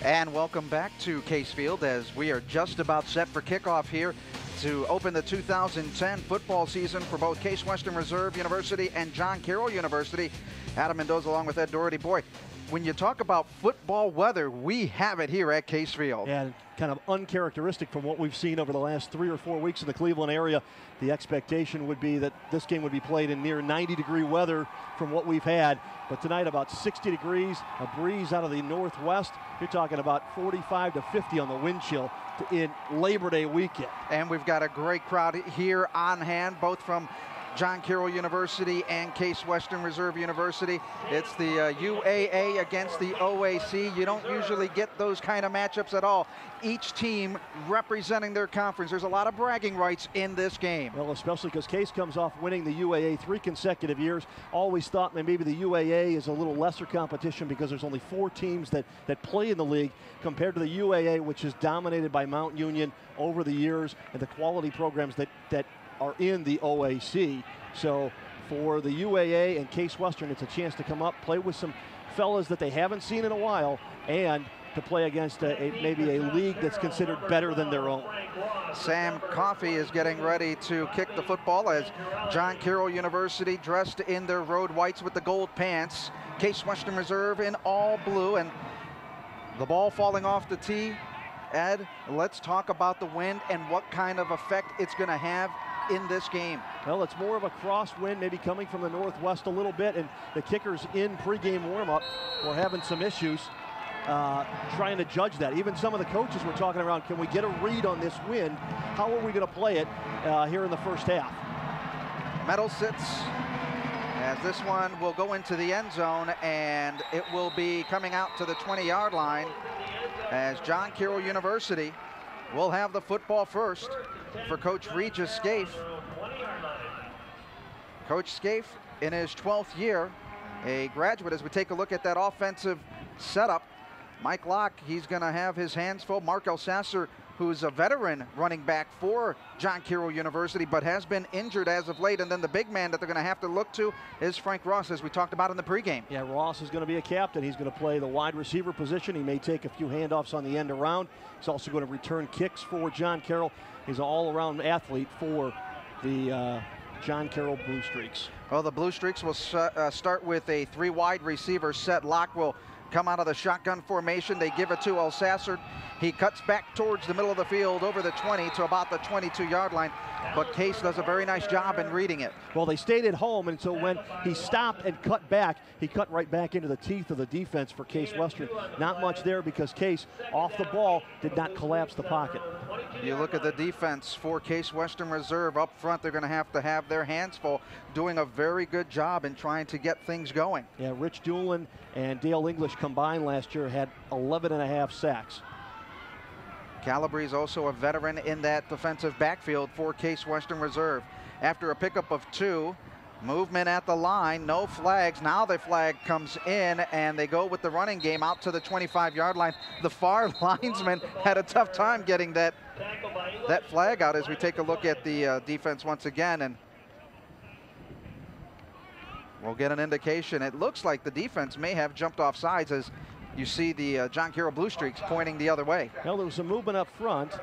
And welcome back to Case Field as we are just about set for kickoff here to open the 2010 football season for both Case Western Reserve University and John Carroll University. Adam Mendoza along with Ed Doherty. Boy, when you talk about football weather, we have it here at Case Field. And kind of uncharacteristic from what we've seen over the last 3 or 4 weeks in the Cleveland area. The expectation would be that this game would be played in near 90-degree weather from what we've had. But tonight about 60 degrees, a breeze out of the northwest. You're talking about 45 to 50 on the wind chill in Labor Day weekend. And we've got a great crowd here on hand, both from John Carroll University and Case Western Reserve University. It's the UAA against the OAC. You don't usually get those kind of matchups at all. Each team representing their conference. There's a lot of bragging rights in this game. Well, especially because Case comes off winning the UAA 3 consecutive years. Always thought maybe the UAA is a little lesser competition because there's only 4 teams that play in the league compared to the UAA, which is dominated by Mount Union over the years and the quality programs that are in the OAC. So for the UAA and Case Western, it's a chance to come up, play with some fellas that they haven't seen in a while, and to play against maybe a league that's considered better than their own. Sam Coffey is getting ready to kick the football as John Carroll University dressed in their road whites with the gold pants. Case Western Reserve in all blue, and the ball falling off the tee. Ed, let's talk about the wind and what kind of effect it's going to have in this game. Well, it's more of a crosswind, maybe coming from the northwest a little bit, and the kickers in pregame warm-up were having some issues trying to judge that. Even some of the coaches were talking around, can we get a read on this wind? How are we going to play it here in the first half? Metal sits as this one will go into the end zone, and it will be coming out to the 20-yard line as John Carroll University will have the football first for Coach Regis Scaife. Coach Scaife in his 12th year, a graduate. As we take a look at that offensive setup, Mike Locke, he's going to have his hands full. Mark Elsasser, who's a veteran running back for John Carroll University, but has been injured as of late. And then the big man that they're going to have to look to is Frank Ross, as we talked about in the pregame. Yeah, Ross is going to be a captain. He's going to play the wide receiver position. He may take a few handoffs on the end around. He's also going to return kicks for John Carroll. He's an all-around athlete for the John Carroll Blue Streaks. Well, the Blue Streaks will start with a 3 wide receiver set. Locke will come out of the shotgun formation. They give it to Elsasser. He cuts back towards the middle of the field over the 20 to about the 22-yard line. But Case does a very nice job in reading it. Well, they stayed at home, and so when he stopped and cut back, he cut right back into the teeth of the defense for Case Western. Not much there because Case, off the ball, did not collapse the pocket. You look at the defense for Case Western Reserve up front. They're going to have their hands full, doing a very good job in trying to get things going. Yeah, Rich Doolin and Dale English combined last year had 11.5 sacks. Calabrese also a veteran in that defensive backfield for Case Western Reserve. After a pickup of 2, movement at the line, no flags. Now the flag comes in, and they go with the running game out to the 25-yard line. The far linesman had a tough time getting that flag out as we take a look at the defense once again, and we'll get an indication. It looks like the defense may have jumped off sides as you see the John Carroll Blue Streaks pointing the other way. Well, there was some movement up front,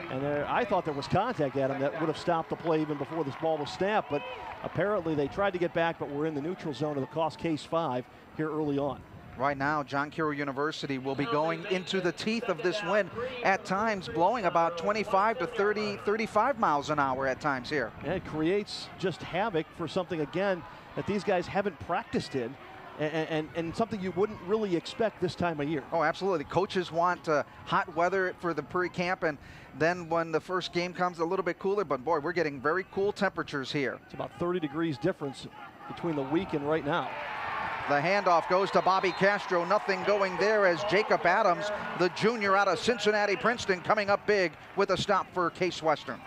and I thought there was contact at him that would have stopped the play even before this ball was snapped, but apparently they tried to get back, but we're in the neutral zone of the cost Case 5 here early on. Right now, John Carroll University will be going into the teeth of this wind, at times blowing about 25 to 30, 35 miles an hour at times here. And it creates just havoc for something, again, that these guys haven't practiced in. And something you wouldn't really expect this time of year. Oh, absolutely. Coaches want hot weather for the pre-camp, and then when the first game comes, a little bit cooler. But boy, we're getting very cool temperatures here. It's about 30 degrees difference between the week and right now. The handoff goes to Bobby Castro. Nothing going there as Jacob Adams, the junior out of Cincinnati Princeton, coming up big with a stop for Case Western.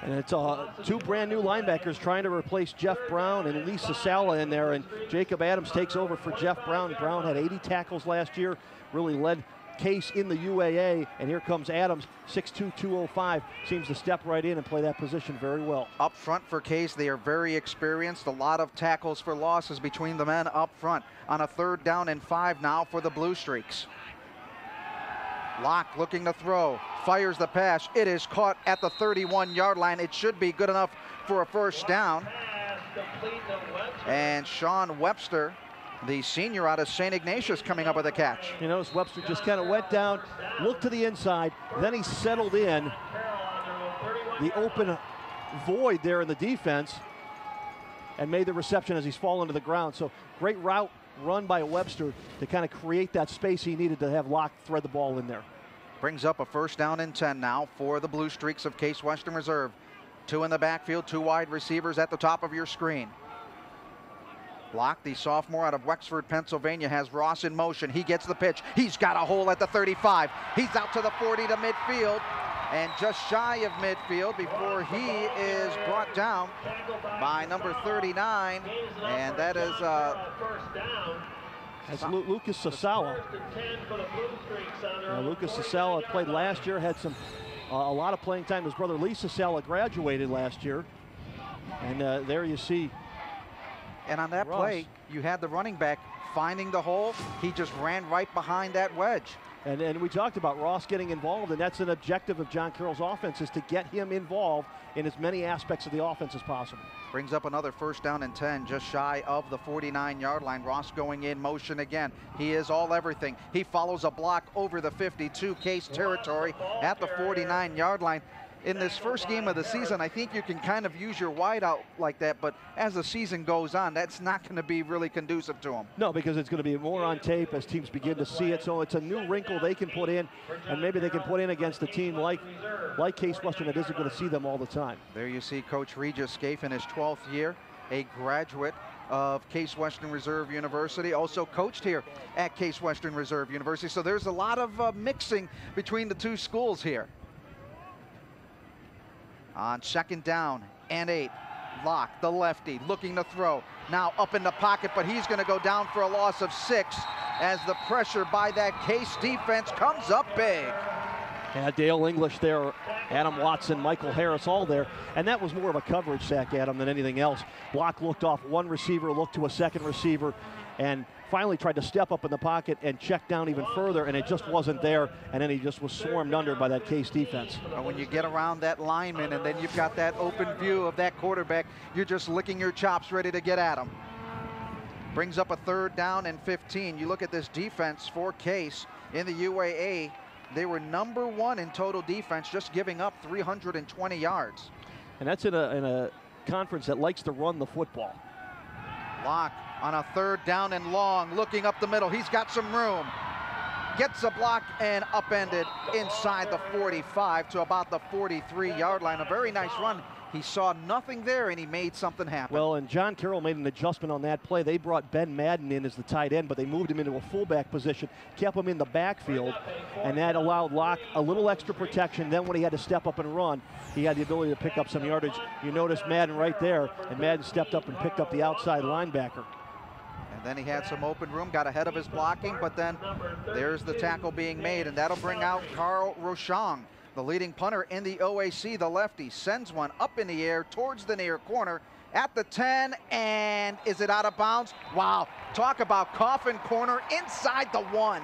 And it's 2 brand new linebackers trying to replace Jeff Brown and Lisa Sala in there, and Jacob Adams takes over for Jeff Brown. Brown had 80 tackles last year, really led Case in the UAA, and here comes Adams, 6'2", 205, seems to step right in and play that position very well. Up front for Case, they are very experienced. A lot of tackles for losses between the men up front on a 3rd down and 5 now for the Blue Streaks. Locke looking to throw, fires the pass. It is caught at the 31-yard line. It should be good enough for a first down. And Sean Webster, the senior out of St. Ignatius, coming up with a catch. You notice Webster just kind of went down, looked to the inside, then he settled in. The open void there in the defense and made the reception as he's fallen to the ground. So great route run by Webster to kind of create that space he needed to have Locke thread the ball in there. Brings up a first down and 10 now for the Blue Streaks of Case Western Reserve. 2 in the backfield, 2 wide receivers at the top of your screen. Locke, the sophomore out of Wexford, Pennsylvania, has Ross in motion. He gets the pitch. He's got a hole at the 35. He's out to the 40 to midfield and just shy of midfield before he is brought down by number 39, and that is that's Lucas Sasawa. Lucas Sasawa played last year, had some a lot of playing time. His brother Lee Sasawa graduated last year, and there you see. And on that Ross. play, you had the running back finding the hole. He just ran right behind that wedge. And we talked about Ross getting involved, and that's an objective of John Carroll's offense, is to get him involved in as many aspects of the offense as possible. Brings up another first down and 10, just shy of the 49-yard line. Ross going in motion again. He is all everything. He follows a block over the 52 Case territory at the 49-yard line. In this first game of the season, I think you can kind of use your wide out like that, but as the season goes on, that's not going to be really conducive to him. No, because it's going to be more on tape as teams begin to see it. So it's a new wrinkle they can put in, and maybe they can put in against a team like Case Western that isn't going to see them all the time. There you see Coach Regis Scaife in his 12th year, a graduate of Case Western Reserve University, also coached here at Case Western Reserve University. So there's a lot of mixing between the two schools here. On second down and 8, Locke, the lefty, looking to throw. Now up in the pocket, but he's going to go down for a loss of 6 as the pressure by that Case defense comes up big. Yeah, Dale English there, Adam Watson, Michael Harris, all there. And that was more of a coverage sack, Adam, than anything else. Locke looked off one receiver, looked to a second receiver, and finally tried to step up in the pocket and check down even further, and it just wasn't there, and then he just was swarmed under by that Case defense. When you get around that lineman and then you've got that open view of that quarterback, you're just licking your chops ready to get at him. Brings up a third down and 15. You look at this defense for Case in the UAA, they were number 1 in total defense, just giving up 320 yards. And that's in a conference that likes to run the football. Locke on a third down and long, looking up the middle. He's got some room. Gets a block and upended inside the 45 to about the 43-yard line. A very nice run. He saw nothing there, and he made something happen. Well, and John Carroll made an adjustment on that play. They brought Ben Madden in as the tight end, but they moved him into a fullback position, kept him in the backfield, and that allowed Locke a little extra protection. Then when he had to step up and run, he had the ability to pick up some yardage. You notice Madden right there, and Madden stepped up and picked up the outside linebacker. And then he had some open room, got ahead of his blocking, but then there's the tackle being made, and that'll bring out Carl Rochong, the leading punter in the OAC. The lefty sends one up in the air towards the near corner at the 10, and is it out of bounds? Wow, talk about coffin corner inside the 1.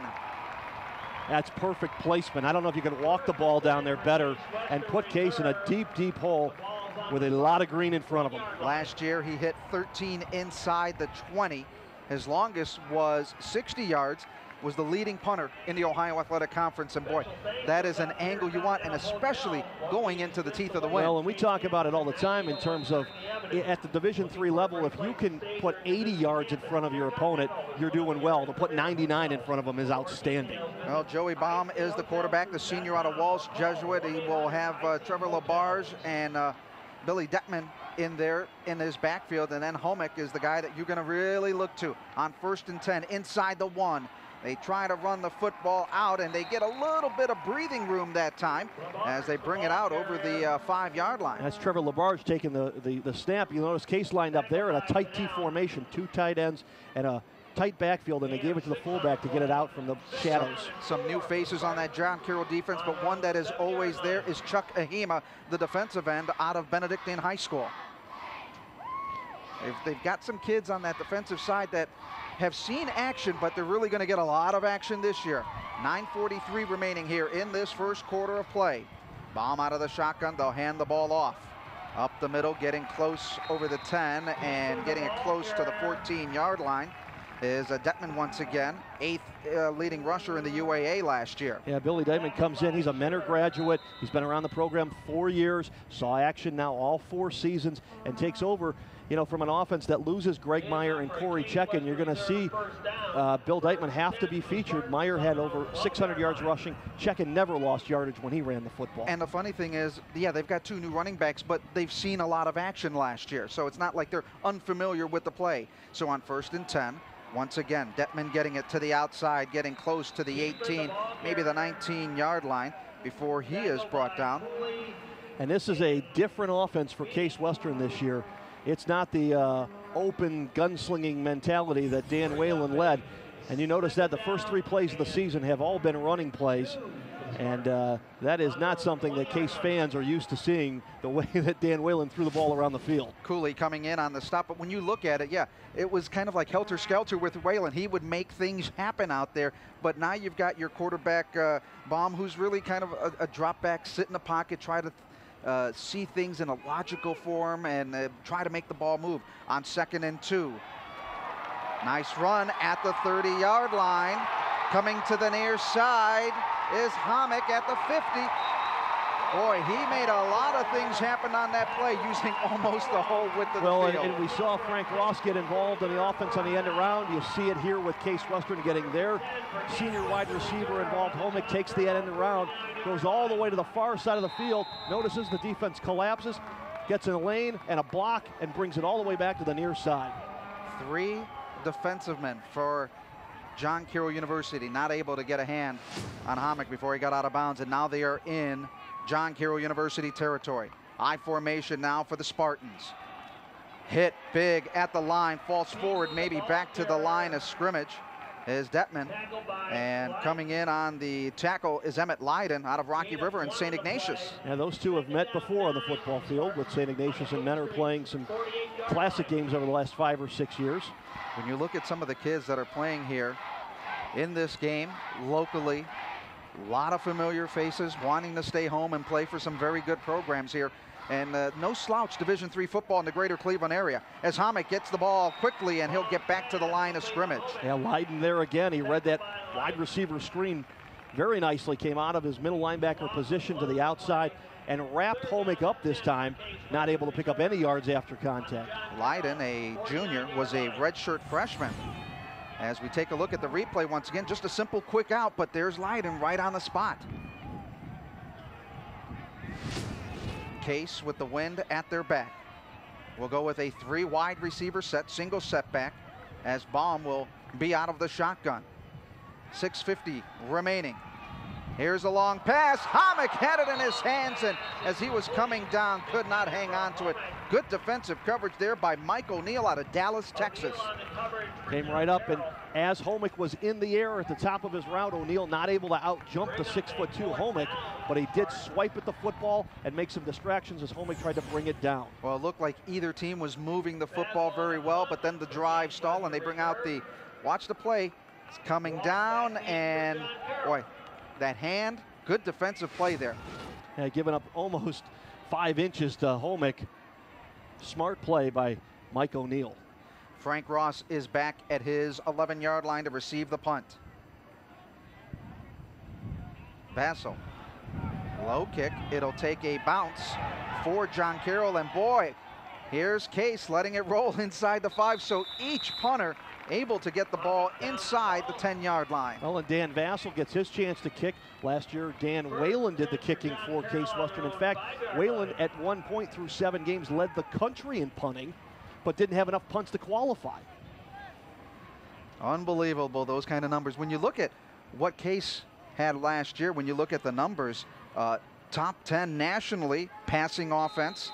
That's perfect placement. I don't know if you can walk the ball down there better and put Case in a deep, deep hole with a lot of green in front of him. Last year he hit 13 inside the 20. His longest was 60 yards, was the leading punter in the Ohio Athletic Conference, and boy, that is an angle you want, and especially going into the teeth of the wind. Well, and we talk about it all the time in terms of at the Division III level, if you can put 80 yards in front of your opponent, you're doing well. To put 99 in front of them is outstanding. Well, Joey Baum is the quarterback, the senior out of Walsh Jesuit. He will have Trevor Labarge and Billy Detman in there in his backfield, and then HOMYK is the guy that you're going to really look to on 1st and 10 inside the 1. They try to run the football out, and they get a little bit of breathing room that time as they bring it out over the 5-yard line. That's Trevor Labarge taking the snap. You notice Case lined up there in a tight T formation, 2 tight ends and a tight backfield, and they gave it to the fullback to get it out from the shadows. Some new faces on that John Carroll defense, but one that is always there is Chuck Ahima, the defensive end out of Benedictine High School. They've got some kids on that defensive side that have seen action, but they're really going to get a lot of action this year. 9:43 remaining here in this first quarter of play. Baum out of the shotgun. They'll hand the ball off. Up the middle, getting close over the 10 and getting it close to the 14-yard line is Detman once again, 8th leading rusher in the UAA last year. Yeah, Billy Detman comes in. He's a Mentor graduate. He's been around the program 4 years, saw action now all 4 seasons, and takes over, you know, from an offense that loses Greg Meyer and Corey Checken. You're going to see Bill Detman have to be featured. Meyer had over 600 yards rushing. Checken never lost yardage when he ran the football. And the funny thing is, yeah, they've got 2 new running backs, but they've seen a lot of action last year, so it's not like they're unfamiliar with the play. So on 1st and 10, once again, Detman getting it to the outside, getting close to the 18, maybe the 19-yard line before he is brought down. And this is a different offense for Case Western this year. It's not the open gunslinging mentality that Dan Whalen led. And you notice that the first 3 plays of the season have all been running plays. And that is not something that Case fans are used to seeing, the way that Dan Whalen threw the ball around the field. Cooley coming in on the stop, but when you look at it, yeah, it was kind of like helter-skelter with Whalen. He would make things happen out there, but now you've got your quarterback, Baum, who's really kind of a drop back, sit in the pocket, try to see things in a logical form and try to make the ball move on 2nd and 2. Nice run at the 30-yard line. Coming to the near side is HOMYK at the 50. Boy, he made a lot of things happen on that play, using almost the whole width of the field. And we saw Frank Ross get involved in the offense on the end around. You see it here with Case Western getting their senior wide receiver involved. HOMYK takes the end around, goes all the way to the far side of the field, notices the defense collapses, gets in a lane and a block, and brings it all the way back to the near side. 3 defensive men for John Carroll University, not able to get a hand on HOMYK before he got out of bounds, and now they are in John Carroll University territory. I formation now for the Spartans. Hit big at the line, falls forward, maybe back to the line of scrimmage is Detman. And coming in on the tackle is Emmett Leiden out of Rocky River and St. Ignatius. Yeah, those two have met before on the football field, with St. Ignatius and Mentor playing some classic games over the last 5 or 6 years. When you look at some of the kids that are playing here in this game locally, a lot of familiar faces wanting to stay home and play for some very good programs here. And no slouch Division III football in the greater Cleveland area, as HOMYK gets the ball quickly and he'll get back to the line of scrimmage. Yeah, Leiden there again. He read that wide receiver screen very nicely, came out of his middle linebacker position to the outside and wrapped HOMYK up this time, not able to pick up any yards after contact. Leiden, a junior, was a redshirt freshman. As we take a look at the replay once again, just a simple quick out, but there's Leiden right on the spot. Case with the wind at their back. We'll go with a 3 wide receiver set, single setback, as Baum will be out of the shotgun. 6:50 remaining. Here's a long pass. HOMYK had it in his hands, and as he was coming down, could not hang on to it. Good defensive coverage there by Mike O'Neill out of Dallas, Texas. Came right up, and as HOMYK was in the air at the top of his route, O'Neill not able to out-jump the 6'2" HOMYK, but he did swipe at the football and make some distractions as HOMYK tried to bring it down. Well, it looked like either team was moving the football very well, but then the drive stall, and they bring out the, watch the play, it's coming down, and boy, that hand, good defensive play there. Yeah, giving up almost 5 inches to HOMYK. Smart play by Mike O'Neill. Frank Ross is back at his 11-yard line to receive the punt. Bassel, low kick. It'll take a bounce for John Carroll, and boy, here's Case letting it roll inside the 5, so each punter able to get the ball inside the 10-yard line. Well, and Dan Vassell gets his chance to kick. Last year, Dan Whalen did the kicking for Case Western. In fact, Whalen at one point through 7 games led the country in punting, but didn't have enough punts to qualify. Unbelievable, those kind of numbers. When you look at what Case had last year, when you look at the numbers, top 10 nationally, passing offense,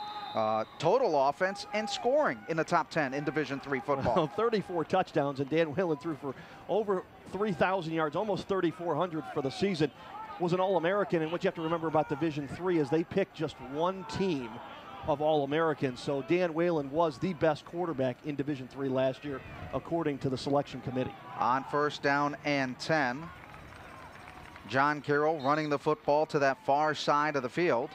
total offense, and scoring in the top 10 in Division III football. Well, 34 touchdowns, and Dan Whalen threw for over 3,000 yards, almost 3,400 for the season. Was an All-American, and what you have to remember about Division III is they picked just one team of All-Americans. So Dan Whalen was the best quarterback in Division III last year, according to the selection committee. On 1st down and 10, John Carroll running the football to that far side of the field.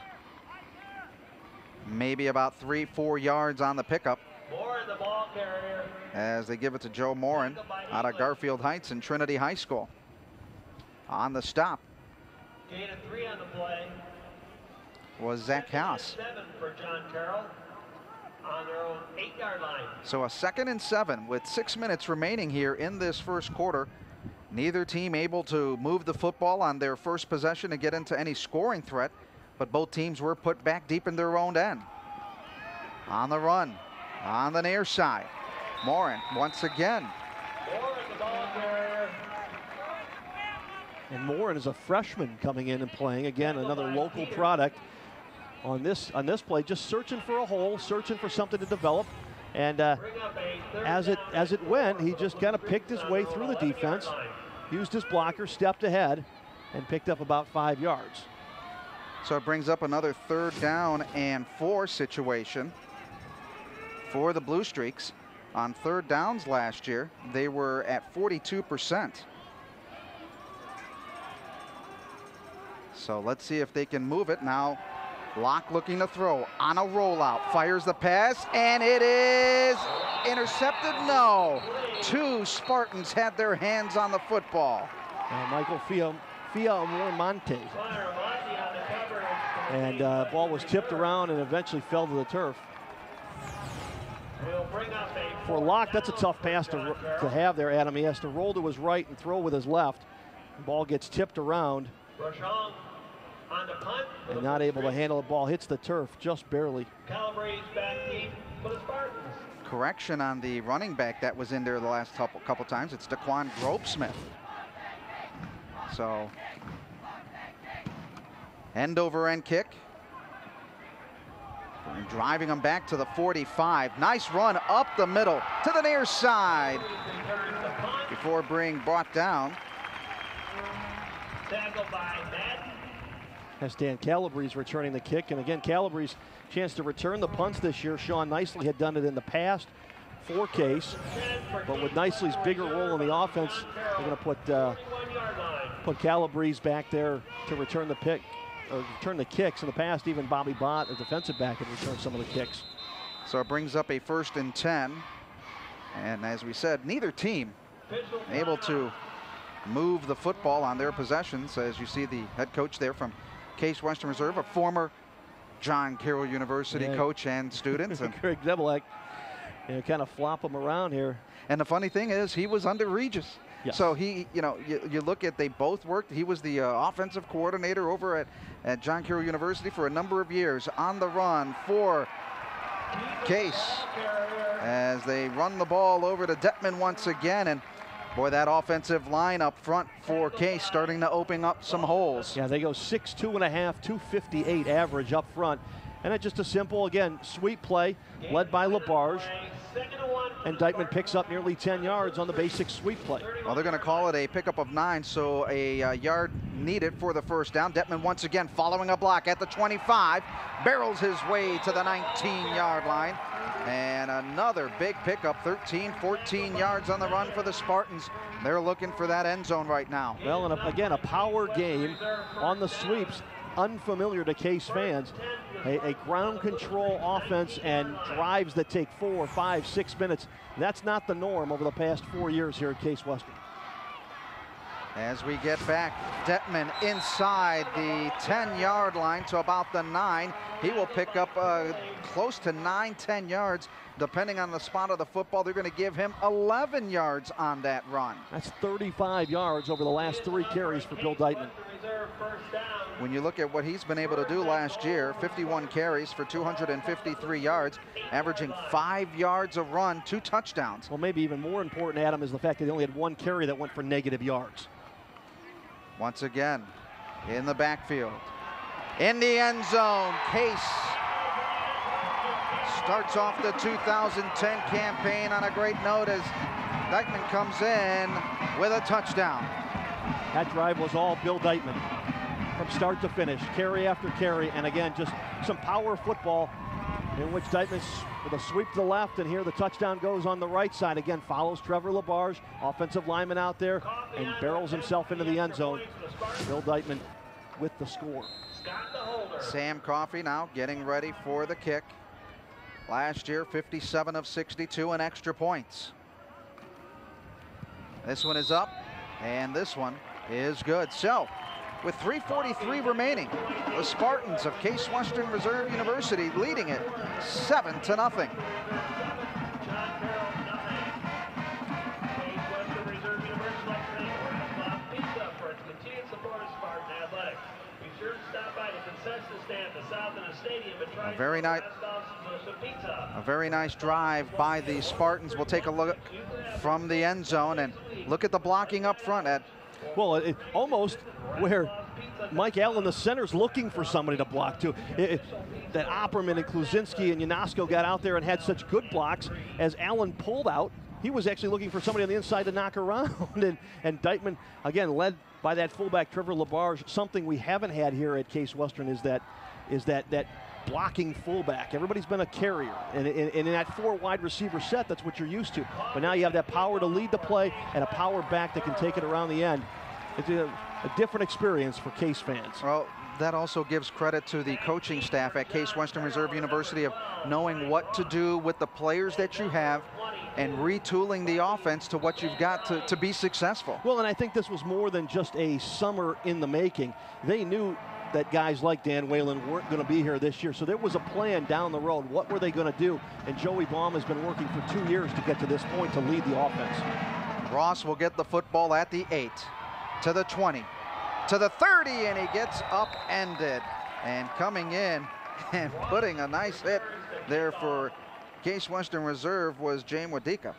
Maybe about 3-4 yards on the pickup. Moore, the ball carrier. As they give it to Joe Morin out of Garfield Heights and Trinity High School. On the stop Gain of 3 on the play. was Zach House. 7 for John Carroll on their own 8-yard line. So a 2nd and 7 with 6 minutes remaining here in this first quarter. Neither team able to move the football on their first possession to get into any scoring threat, but both teams were put back deep in their own end. On the run, on the near side, Morin once again. Moore, the ball carrier. And Morin is a freshman coming in and playing. Again, another local product on this play, just searching for a hole, searching for something to develop. And as it went, he just kind of picked his way through the defense, used his blocker, stepped ahead, and picked up about 5 yards. So it brings up another 3rd down and 4 situation for the Blue Streaks. On 3rd downs last year, they were at 42%. So let's see if they can move it now. Locke looking to throw on a rollout, fires the pass, and it is intercepted. No, 2 Spartans had their hands on the football. Michael Fiamonte. And ball was tipped around and eventually fell to the turf. For Locke, that's a tough pass to have there, Adam. He has to roll to his right and throw with his left. The ball gets tipped around. And not able to handle the ball, hits the turf just barely. Correction on the running back that was in there the last couple times. It's Daquan Gropesmith. So, end over end kick. And driving them back to the 45. Nice run up the middle to the near side before being brought down. Tackled by Madden. As Dan Calabrese returning the kick. And again, Calabrese chance to return the punts this year. Sean Nicely had done it in the past for Case. But with Nicely's bigger role in the offense, they're going to put Calabrese back there to return the pick. Or return the kicks. In the past, even Bobby Bott, a defensive back, had returned some of the kicks. So it brings up a 1st and 10. And as we said, neither team able to move the football on their possessions. As you see the head coach there from Case Western Reserve, a former John Carroll University coach and student. And Greg Debelak, kind of flop him around here. And the funny thing is, he was under Regis. Yes. So he, you look at, they both worked. He was the offensive coordinator over at John Carroll University for a number of years. On the run for Case as they run the ball over to Detman once again. And boy, that offensive line up front for Case starting to open up some holes. Yeah, they go 6'2½", 258 average up front. And it's just a simple, again, sweep play led by LaBarge. And Dykeman picks up nearly 10 yards on the basic sweep play. Well, they're going to call it a pickup of 9, so a yard needed for the 1st down. Detman once again following a block at the 25, barrels his way to the 19-yard line. And another big pickup, 13, 14 yards on the run for the Spartans. They're looking for that end zone right now. Well, and again, a power game on the sweeps, unfamiliar to Case fans. A ground control offense and drives that take 4, 5, 6 minutes. That's not the norm over the past 4 years here at Case Western. As we get back, Detman inside the 10-yard line to about the 9. He will pick up close to 9, 10 yards. Depending on the spot of the football, they're going to give him 11 yards on that run. That's 35 yards over the last 3 carries for Bill Dykeman. When you look at what he's been able to do last year, 51 carries for 253 yards, averaging 5 yards a run, 2 touchdowns. Well, maybe even more important, Adam, is the fact that he only had 1 carry that went for negative yards. Once again, in the backfield, in the end zone, Case starts off the 2010 campaign on a great note as Dykeman comes in with a touchdown. That drive was all Bill Dykeman from start to finish, carry after carry, and again, just some power football in which Deitman with a sweep to the left, and here the touchdown goes on the right side. Again, follows Trevor LaBarge, offensive lineman out there, and barrels himself into the end zone. Bill Deitman with the score. Sam Coffey now getting ready for the kick. Last year, 57 of 62 and extra points. This one is up, and this one is good. So, with 3:43 remaining, the Spartans of Case Western Reserve University leading it 7-0. A very nice drive by the Spartans. We'll take a look from the end zone and look at the blocking up front, Ed. Well, it almost where Mike Allen, the center's looking for somebody to block too. That Opperman and Kluzinski and Yanosko got out there and had such good blocks. As Allen pulled out, he was actually looking for somebody on the inside to knock around. and Deitman, again, led by that fullback Trevor LaBarge. Something we haven't had here at Case Western is that blocking fullback. Everybody's been a carrier, and in that 4 wide receiver set, that's what you're used to. But now you have that power to lead the play and a power back that can take it around the end. It's a different experience for Case fans. Well, that also gives credit to the coaching staff at Case Western Reserve University of knowing what to do with the players that you have and retooling the offense to what you've got to be successful. Well, and I think this was more than just a summer in the making. They knew that guys like Dan Whalen weren't going to be here this year, so there was a plan down the road. What were they going to do? And Joey Baum has been working for 2 years to get to this point to lead the offense. Ross will get the football at the 8, to the 20, to the 30, and he gets upended. And coming in and putting a nice hit there for Case Western Reserve was James Wadika.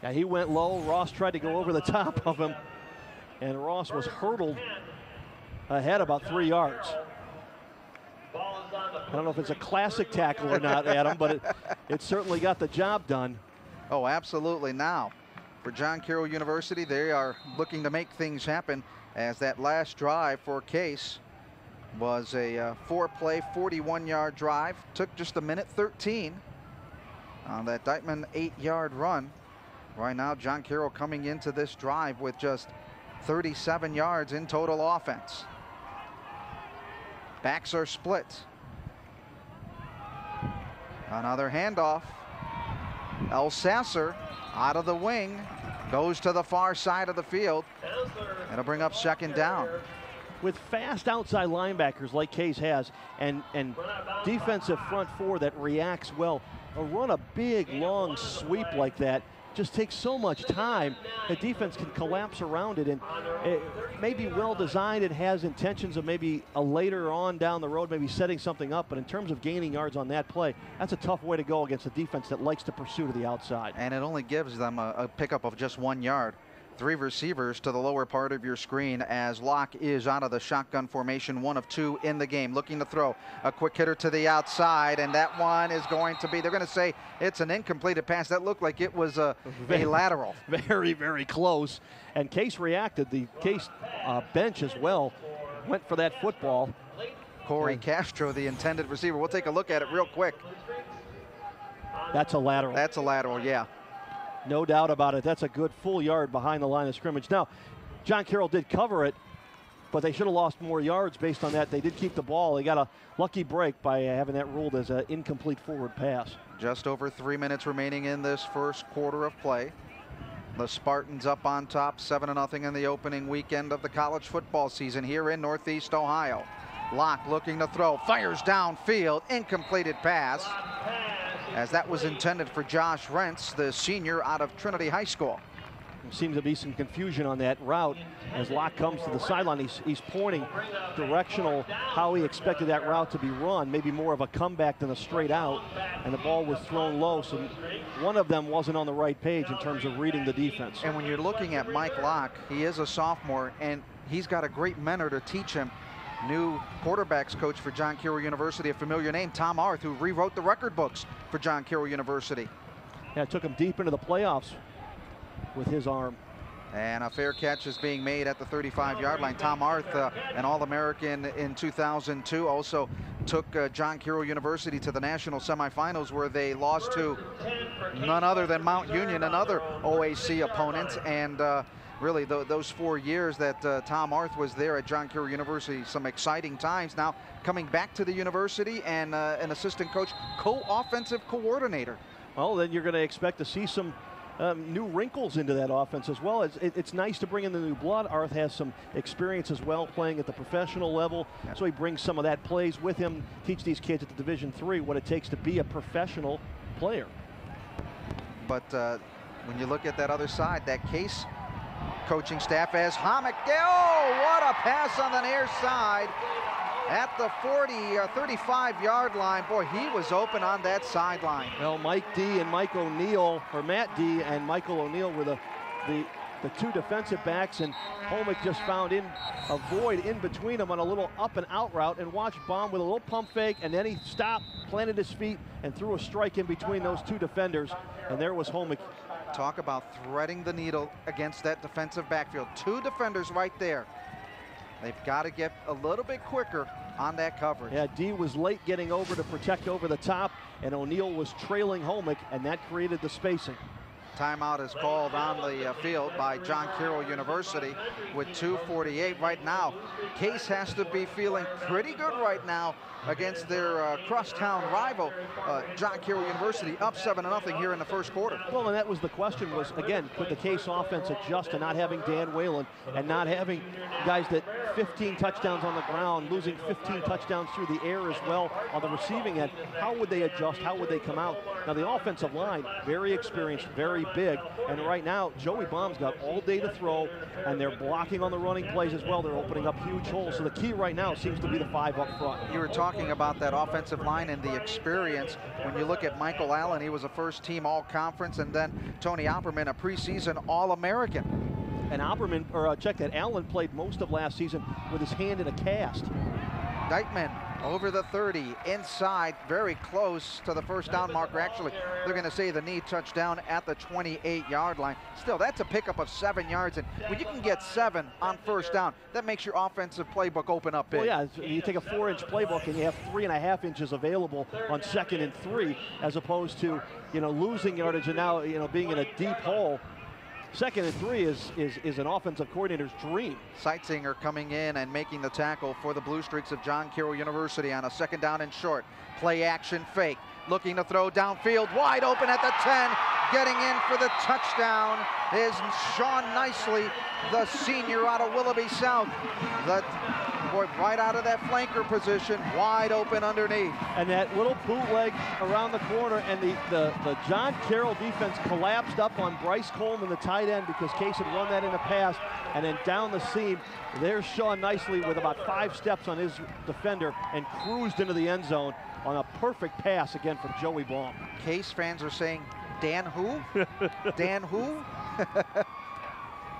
Yeah, he went low. Ross tried to go over the top of him, and Ross was hurdled ahead about 3 yards. I don't know if it's a classic tackle or not, Adam, but it certainly got the job done. Oh, absolutely. Now, for John Carroll University, they are looking to make things happen, as that last drive for Case was a 4-play, 41-yard drive. Took just 1:13 on that Deitman 8-yard run. Right now, John Carroll coming into this drive with just 37 yards in total offense. Backs are split. Another handoff. El Sasser out of the wing, goes to the far side of the field. It'll bring up 2nd down. With fast outside linebackers like Case has, and defensive front 4 that reacts well, run a big, long sweep like that just takes so much time. The defense can collapse around it, and it may be well designed. It has intentions of maybe a later on down the road, maybe setting something up. But in terms of gaining yards on that play, that's a tough way to go against a defense that likes to pursue to the outside. And it only gives them a pickup of just 1 yard. 3 receivers to the lower part of your screen as Locke is out of the shotgun formation, 1 of 2 in the game. Looking to throw a quick hitter to the outside, and that one is going to be, they're going to say it's an incompleted pass. That looked like it was a lateral. Very, very close. And Case reacted. The Case bench as well went for that football. Corey Castro, the intended receiver. We'll take a look at it real quick. That's a lateral. That's a lateral, yeah. No doubt about it. That's a good full yard behind the line of scrimmage. Now, John Carroll did cover it, but they should have lost more yards based on that. They did keep the ball. They got a lucky break by having that ruled as an incomplete forward pass. Just over 3 minutes remaining in this first quarter of play. The Spartans up on top, 7-0 in the opening weekend of the college football season here in Northeast Ohio. Locke looking to throw, fires downfield, incompleted pass, as that was intended for Josh Rentz, the senior out of Trinity High School. There seems to be some confusion on that route as Locke comes to the sideline. He's pointing directional how he expected that route to be run, maybe more of a comeback than a straight out, and the ball was thrown low, so one of them wasn't on the right page in terms of reading the defense. And when you're looking at Mike Locke, he is a sophomore, and he's got a great mentor to teach him. New quarterbacks coach for John Carroll University, a familiar name, Tom Arth, who rewrote the record books for John Carroll University. Yeah, it took him deep into the playoffs with his arm. And a fair catch is being made at the 35-yard line. Tom Arth, an All-American in 2002, also took John Carroll University to the national semifinals, where they lost to none other than Mount Union, another OAC opponent. And really, those 4 years that Tom Arth was there at John Carroll University, some exciting times. Now coming back to the university and an assistant coach, co-offensive coordinator. Well, then you're going to expect to see some new wrinkles into that offense as well. It's nice to bring in the new blood. Arth has some experience as well playing at the professional level, so he brings some of that plays with him, teach these kids at the Division III what it takes to be a professional player. But when you look at that other side, that Case coaching staff as HOMYK, oh, what a pass on the near side at the 35-yard line. Boy, he was open on that sideline. Well, Mike D and Mike O'Neill, or Matt D and Michael O'Neill were the two defensive backs, and HOMYK just found a void in between them on a little up and out route, and watched Baum with a little pump fake, and then he stopped, planted his feet, and threw a strike in between those two defenders, and there was HOMYK. Talk about threading the needle against that defensive backfield. Two defenders right there. They've got to get a little bit quicker on that coverage. Yeah, D was late getting over to protect over the top, and O'Neill was trailing HOMYK, and that created the spacing. Timeout is called on the field by John Carroll University with 2:48 right now. Case has to be feeling pretty good right now against their crosstown rival, John Carroll University, up 7-0 here in the first quarter. Well, and that was the question was, again, could the Case offense adjust to not having Dan Whalen and not having guys that 15 touchdowns on the ground, losing 15 touchdowns through the air as well on the receiving end? How would they adjust? How would they come out? Now, the offensive line, very experienced, very big, and right now, Joey Baum's got all day to throw, and they're blocking on the running plays as well. They're opening up huge holes, so the key right now seems to be the 5 up front. You were talking about that offensive line and the experience. When you look at Michael Allen, he was a first-team All-Conference, and then Tony Opperman, a preseason All-American. And Opperman, or check that, Allen played most of last season with his hand in a cast. Dykeman over the 30, inside, very close to the first down marker. Actually, they're going to say the knee touchdown at the 28-yard line. Still, that's a pickup of 7 yards, and when you can get 7 on first down, that makes your offensive playbook open up big. Well, yeah, you take a 4-inch playbook and you have 3.5 inches available on 2nd and 3, as opposed to, losing yardage and now, being in a deep hole. 2nd and 3 is an offensive coordinator's dream. Seitzinger coming in and making the tackle for the Blue Streaks of John Carroll University on a 2nd down and short. Play action fake, looking to throw downfield, wide open at the 10. Getting in for the touchdown is Sean Nicely, the senior out of Willoughby South. Boy, right out of that flanker position, wide open underneath. And that little bootleg around the corner, and the John Carroll defense collapsed up on Bryce Coleman, the tight end, because Case had run that in the past. And then down the seam, there's Sean Nicely with about 5 steps on his defender and cruised into the end zone on a perfect pass again from Joey Baum. Case fans are saying, Dan who? Dan who?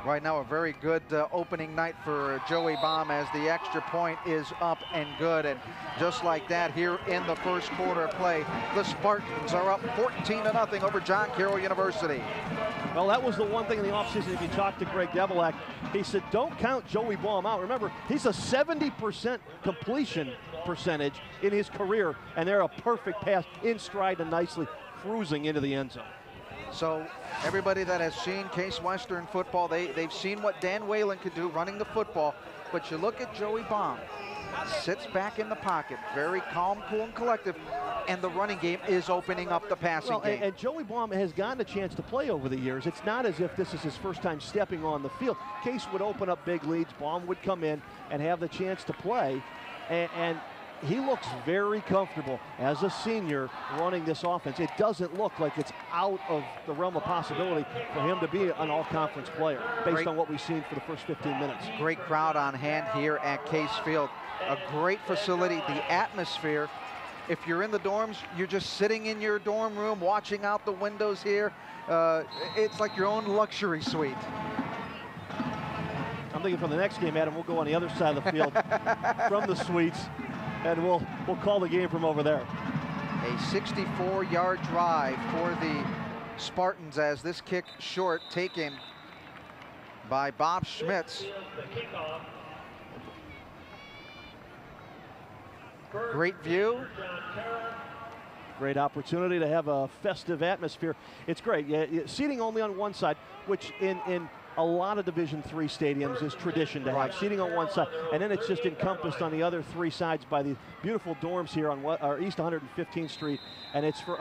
Right now, a very good opening night for Joey Baum, as the extra point is up and good. And just like that, here in the first quarter of play, the Spartans are up 14-0 over John Carroll University. Well, that was the one thing in the offseason. If you talk to Greg Devilak, he said, don't count Joey Baum out. Remember, he's a 70% completion percentage in his career, and they're a perfect pass in stride and nicely cruising into the end zone. So everybody that has seen Case Western football, they've seen what Dan Whalen could do running the football. But you look at Joey Baum, sits back in the pocket, very calm, cool, and collective, and the running game is opening up the passing game. And Joey Baum has gotten a chance to play over the years. It's not as if this is his first time stepping on the field. Case would open up big leads, Baum would come in and have the chance to play, and he looks very comfortable as a senior running this offense. It doesn't look like it's out of the realm of possibility for him to be an all-conference player based on what we've seen for the first 15 minutes. Great crowd on hand here at Case Field. A great facility, the atmosphere. If you're in the dorms, you're just sitting in your dorm room watching out the windows here. It's like your own luxury suite. I'm thinking for the next game, Adam, we'll go on the other side of the field from the suites, and we'll call the game from over there. A 64-yard drive for the Spartans, as this kick short taken by Bob Schmitz. Great view. Great opportunity to have a festive atmosphere. It's great. Yeah, seating only on one side, which in a lot of Division III stadiums is tradition to have seating on one side, and then it's just encompassed on the other three sides by the beautiful dorms here on East 115th Street, and it's for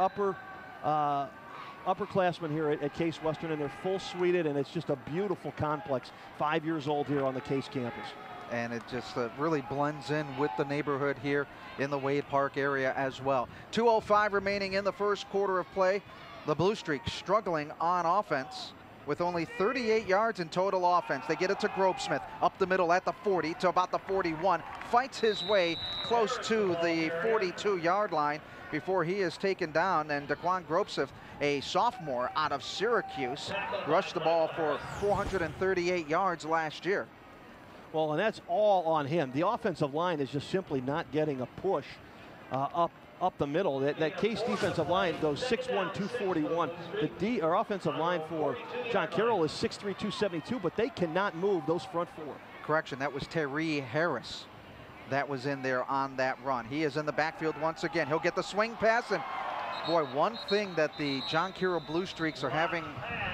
upperclassmen here at Case Western, and they're full suited, and it's just a beautiful complex. 5 years old here on the Case campus. And it just really blends in with the neighborhood here in the Wade Park area as well. 2:05 remaining in the first quarter of play. The Blue Streaks struggling on offense with only 38 yards in total offense. They get it to Grobesmith up the middle at the 40 to about the 41. Fights his way close to the 42-yard line before he is taken down. And Daquan Grobesmith, a sophomore out of Syracuse, rushed the ball for 438 yards last year. Well, and that's all on him. The offensive line is just simply not getting a push up the middle. That Case defensive line goes 6'1", 241. Our offensive line for John Carroll is 6'3", 272, but they cannot move those front four. Correction, that was TEREE Harris that was in there on that run. He is in the backfield once again. He'll get the swing pass, and boy, one thing that the John Carroll Blue Streaks are having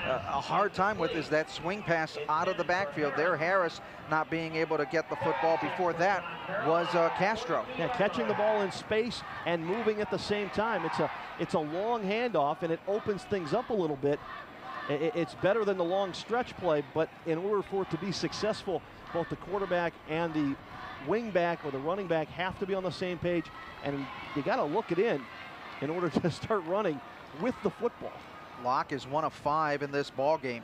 a hard time with is that swing pass out of the backfield. There, Harris not being able to get the football. Before that was Castro. Yeah, catching the ball in space and moving at the same time. It's a long handoff, and it opens things up a little bit. It's better than the long stretch play, but in order for it to be successful, both the quarterback and the wing back or the running back have to be on the same page, and you got to look it in order to start running with the football. Locke is 1 of 5 in this ball game.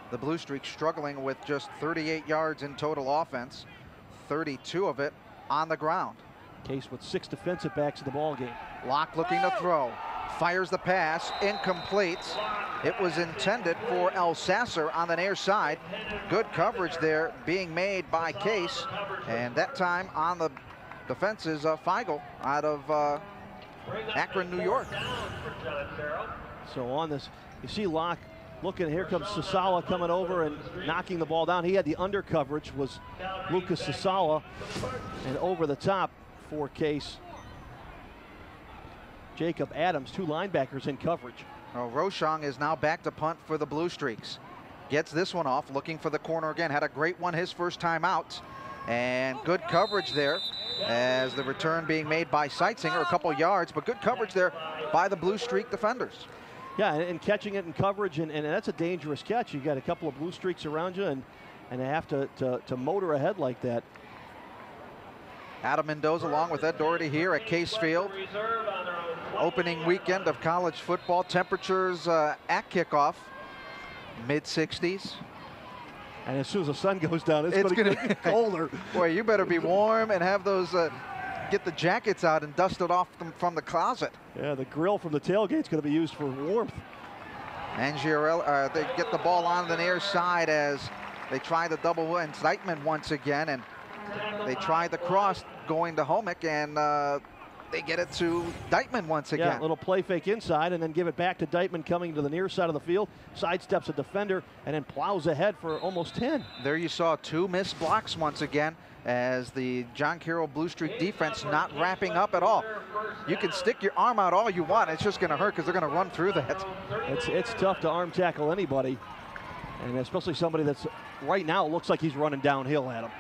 The Blue Streaks struggling with just 38 yards in total offense, 32 of it on the ground. Case with 6 defensive backs in the ball game. Locke looking to throw, fires the pass, incomplete. It was intended for El Sasser on the near side. Good coverage there being made by Case, and that time on the defense is Feigl out of Akron, New York. So on this, you see Locke looking, here comes Sasala coming over and knocking the ball down. He had the under coverage, was Lucas Sasala, and over the top for Case, Jacob Adams, 2 linebackers in coverage. Well, Rochong is now back to punt for the Blue Streaks. Gets this one off, looking for the corner again. Had a great one his first time out, and good coverage there as the return being made by Seitzinger, a couple yards, but good coverage there by the Blue Streak defenders. Yeah, and catching it in coverage, and that's a dangerous catch. You got a couple of Blue Streaks around you, and they have to motor ahead like that. Adam Mendoza along with Ed Doherty here at Case Field. Opening weekend of college football. Temperatures at kickoff, mid-60s. And as soon as the sun goes down, it's going to get colder. Boy, you better be warm and have those, get the jackets out and dust it off from the closet. Yeah, the grill from the tailgate's going to be used for warmth. And they get the ball on the near side as they try the double and Zeitman once again, and they try the cross going to HOMYK, and they get it to Deitman once again. Yeah, a little play fake inside and then give it back to Deitman coming to the near side of the field, sidesteps a defender and then plows ahead for almost 10. There you saw 2 missed blocks once again as the John Carroll Blue Streak defense not wrapping up at all. You can stick your arm out all you want, it's just going to hurt because they're going to run through that. It's tough to arm tackle anybody, and especially somebody that's right now looks like he's running downhill at him.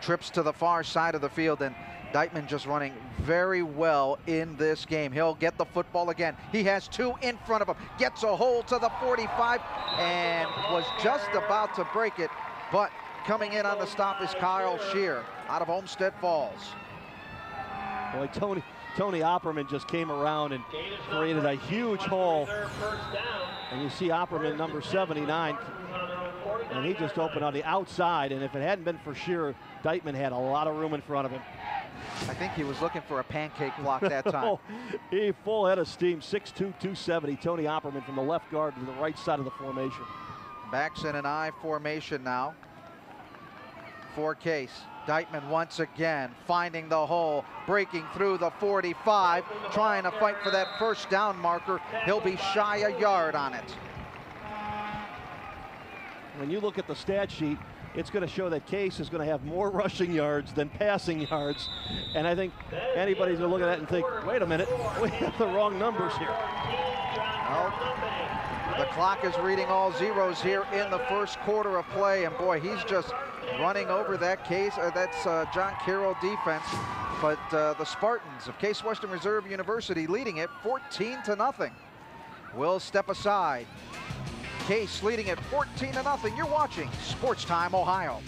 Trips to the far side of the field, and Deitman just running very well in this game. He'll get the football again. He has 2 in front of him. Gets a hold to the 45 and was just about to break it. But coming in on the stop is Kyle Scheer out of Olmsted Falls. Boy, Tony Opperman just came around and created a huge hole. And you see Opperman, number 79, and he just opened on the outside. And if it hadn't been for Scheer, Deitman had a lot of room in front of him. I think he was looking for a pancake block that time. He full head of steam, 6'2", 270. Tony Opperman from the left guard to the right side of the formation. Backs in an I formation now for Case. Deitman once again finding the hole, breaking through the 45, trying to fight for that first down marker. He'll be shy a yard on it. when you look at the stat sheet, it's going to show that Case is going to have more rushing yards than passing yards. And I think anybody's going to look at that and think, wait a minute, we have the wrong numbers here. Well, the clock is reading all zeros here in the first quarter of play, and boy, he's just running over that Case, that's John Carroll defense. But the Spartans of Case Western Reserve University leading it 14-0. Will step aside. Case leading it 14-0. You're watching Sports Time Ohio.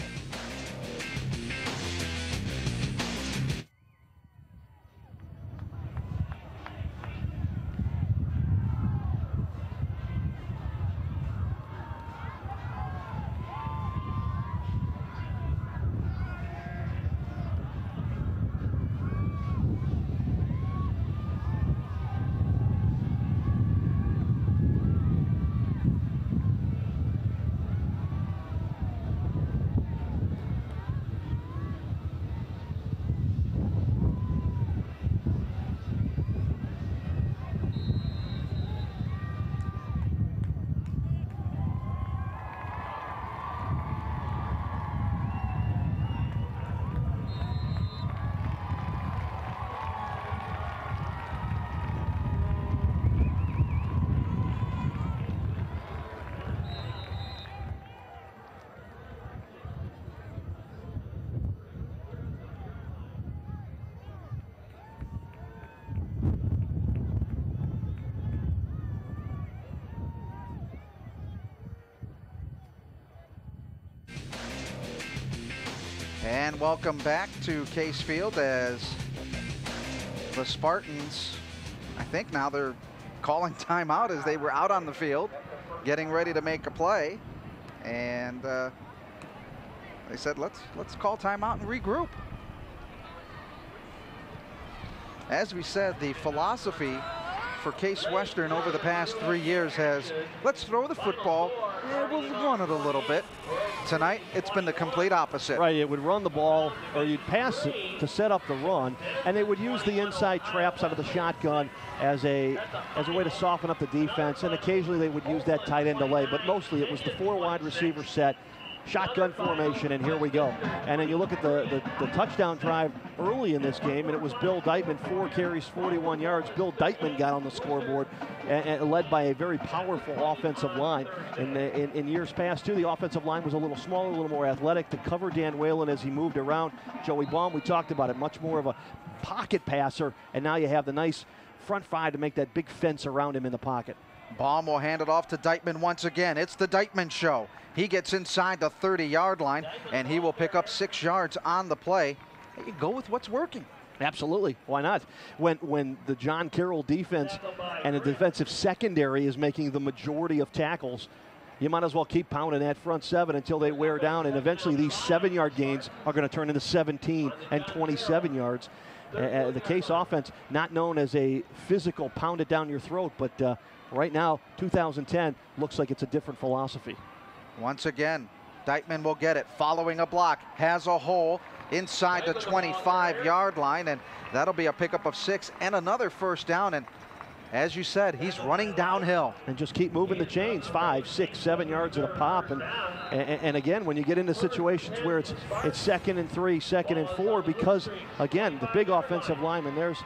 And welcome back to Case Field as the Spartans, I think now they're calling timeout as they were out on the field, getting ready to make a play. And they said, let's call timeout and regroup. As we said, the philosophy for Case Western over the past 3 years has, let's throw the football, we'll run it a little bit. Tonight, it's been the complete opposite. Right, it would run the ball, or you'd pass it to set up the run, and they would use the inside traps out of the shotgun as a way to soften up the defense, and occasionally they would use that tight end delay, but mostly it was the 4 wide receiver set, shotgun formation, and here we go. And then you look at the touchdown drive early in this game, and it was Bill Deitman, 4 carries, 41 yards. Bill Deitman got on the scoreboard, and led by a very powerful offensive line. In years past, too, the offensive line was a little smaller, a little more athletic to cover Dan Whalen as he moved around. Joey Baum, we talked about it, much more of a pocket passer, and now you have the nice front 5 to make that big fence around him in the pocket. Baum will hand it off to Deitman once again. It's the Deitman show. He gets inside the 30-yard line, and he will pick up 6 yards on the play. You go with what's working. Absolutely. Why not? When the John Carroll defense and the defensive secondary is making the majority of tackles, you might as well keep pounding that front 7 until they wear down, and eventually these 7-yard gains are going to turn into 17 and 27 yards. The Case offense, not known as a physical pound it down your throat, but right now, 2010 looks like it's a different philosophy. Once again, Deitman will get it, following a block, has a hole inside the 25-yard line, and that'll be a pickup of 6 and another first down. And as you said, he's running downhill. And just keep moving the chains, 5, 6, 7 yards at a pop. And again, when you get into situations where it's 2nd and 3, 2nd and 4, because, again, the big offensive lineman, there's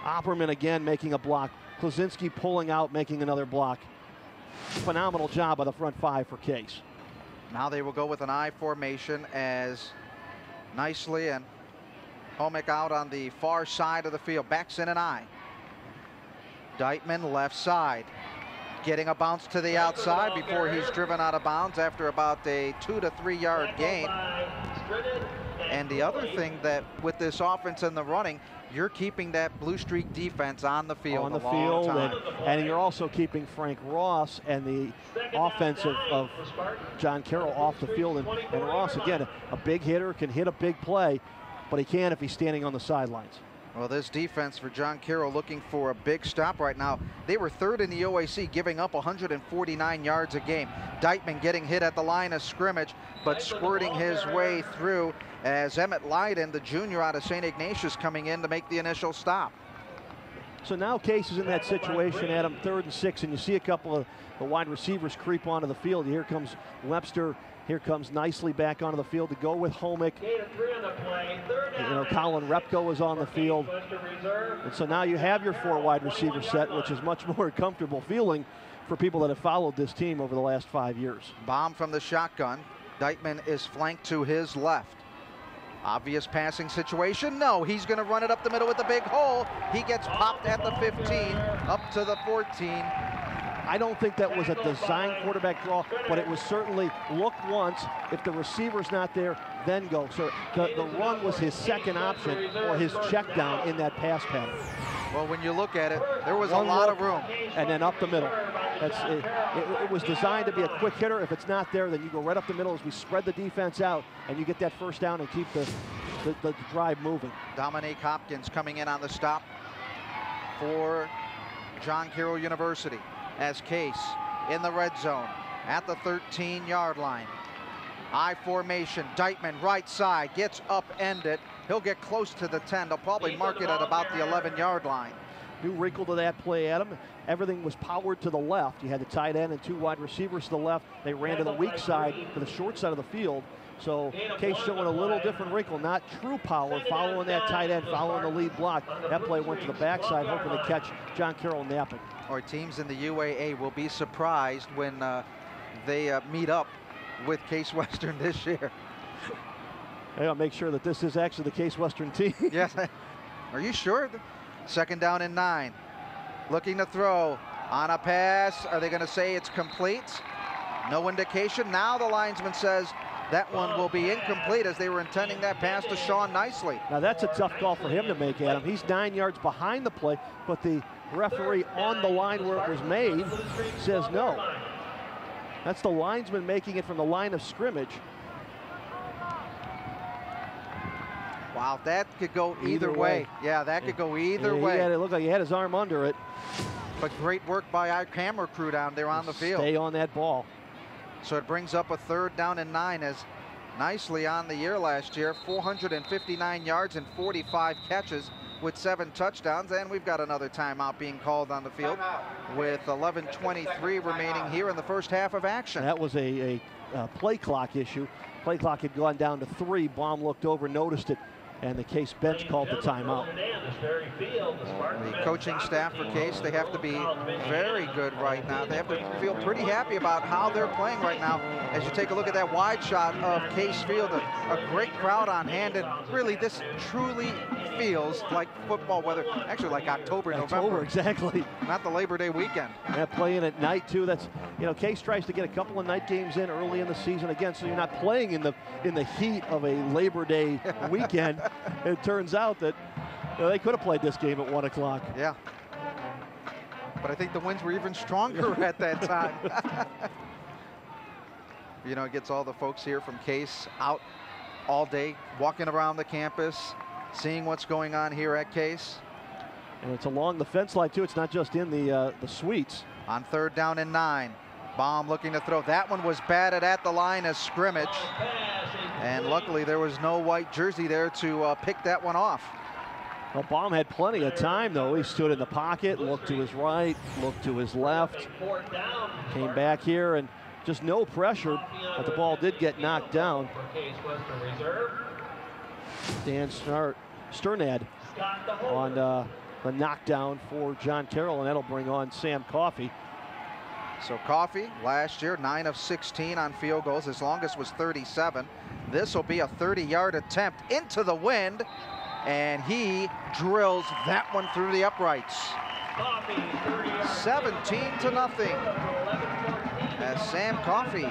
Opperman again making a block. Klaczynski pulling out, making another block. Phenomenal job by the front 5 for Case. Now they will go with an I formation as nicely, and HOMYK out on the far side of the field, backs in an I. Deitman left side, getting a bounce to the outside before he's driven out of bounds after about a 2 to 3 yard gain. And the other thing that with this offense and the running, you're keeping that Blue Streak defense on the field on the field, and you're also keeping Frank Ross and the offense of John Carroll off the field. And Ross, again, a big hitter, can hit a big play, but he can't if he's standing on the sidelines. Well, this defense for John Carroll looking for a big stop right now. They were 3rd in the OAC, giving up 149 yards a game. Deitman getting hit at the line of scrimmage, but squirting his way through as Emmett Lydon, the junior out of St. Ignatius, coming in to make the initial stop. So now Case is in that situation, Adam, 3rd and 6, and you see a couple of the wide receivers creep onto the field. Here comes Webster. Here comes nicely back onto the field to go with HOMYK. Colin Repko is on the field. And so now you have your 4 wide receiver set, which is much more comfortable feeling for people that have followed this team over the last 5 years. Bomb from the shotgun. Deitman is flanked to his left. Obvious passing situation. No, he's going to run it up the middle with the big hole. He gets popped at the 15, up to the 14. I don't think that was a design quarterback draw, but it was certainly look once. If the receiver's not there, then go. So the run was his second option or his check down in that pass pattern. Well, when you look at it, there was a lot of room. And then up the middle. It was designed to be a quick hitter. If it's not there, then you go right up the middle as we spread the defense out, and you get that first down and keep the drive moving. Dominique Hopkins coming in on the stop for John Carroll University as Case in the red zone at the 13-yard line. I formation, Deitman right side, gets upended. He'll get close to the 10. They'll probably mark it at about the 11-yard line. New wrinkle to that play, Adam. Everything was powered to the left. You had the tight end and 2 wide receivers to the left. They ran to the weak side, to the short side of the field. So Case showing a little different wrinkle, not true power, following that tight end, following the lead block. That play went to the backside, hoping to catch John Carroll napping. Or teams in the UAA will be surprised when they meet up with Case Western this year. I gotta make sure that this is actually the Case Western team. Yes. Are you sure? 2nd down and 9. Looking to throw on a pass. Are they going to say it's complete? No indication. Now the linesman says that one will be incomplete, as they were intending that pass to Sean Nicely. Now that's a tough call for him to make, Adam. He's 9 yards behind the play, but the referee on the line where it was made says no. That's the linesman making it from the line of scrimmage. Wow, that could go either way. Yeah, that could go either way. It looked like he had his arm under it. But great work by our camera crew down there on the field. Stay on that ball. So it brings up a 3rd down and 9, as Nicely on the year last year, 459 yards and 45 catches with 7 touchdowns. And we've got another timeout being called on the field with 11:23 remaining here in the first half of action. That was a play clock issue. Play clock had gone down to 3. Baum looked over, noticed it, and the Case bench called the timeout. The coaching staff for Case, they have to be very good right now. They have to feel pretty happy about how they're playing right now. As you take a look at that wide shot of Case Field, a great crowd on hand, and really this truly feels like football weather, actually like October, November. Exactly. Not the Labor Day weekend. Yeah, playing at night too. That's, Case tries to get a couple of night games in early in the season again, so you're not playing in the heat of a Labor Day weekend. It turns out that they could have played this game at 1 o'clock. Yeah. But I think the winds were even stronger at that time. It gets all the folks here from Case out all day, walking around the campus, seeing what's going on here at Case. And it's along the fence line too. It's not just in the suites. On 3rd down and 9. Baum looking to throw. That one was batted at the line of scrimmage. And luckily there was no white jersey there to pick that one off. Well, Baum had plenty of time though. He stood in the pocket, looked to his right, looked to his left, came back here, and just no pressure, but the ball did get knocked down. Dan Sternad on the knockdown for John Carroll, and that'll bring on Sam Coffey. So Coffey last year 9 of 16 on field goals. His longest was 37. This will be a 30-yard attempt into the wind, and he drills that one through the uprights. 17-0 as Sam Coffey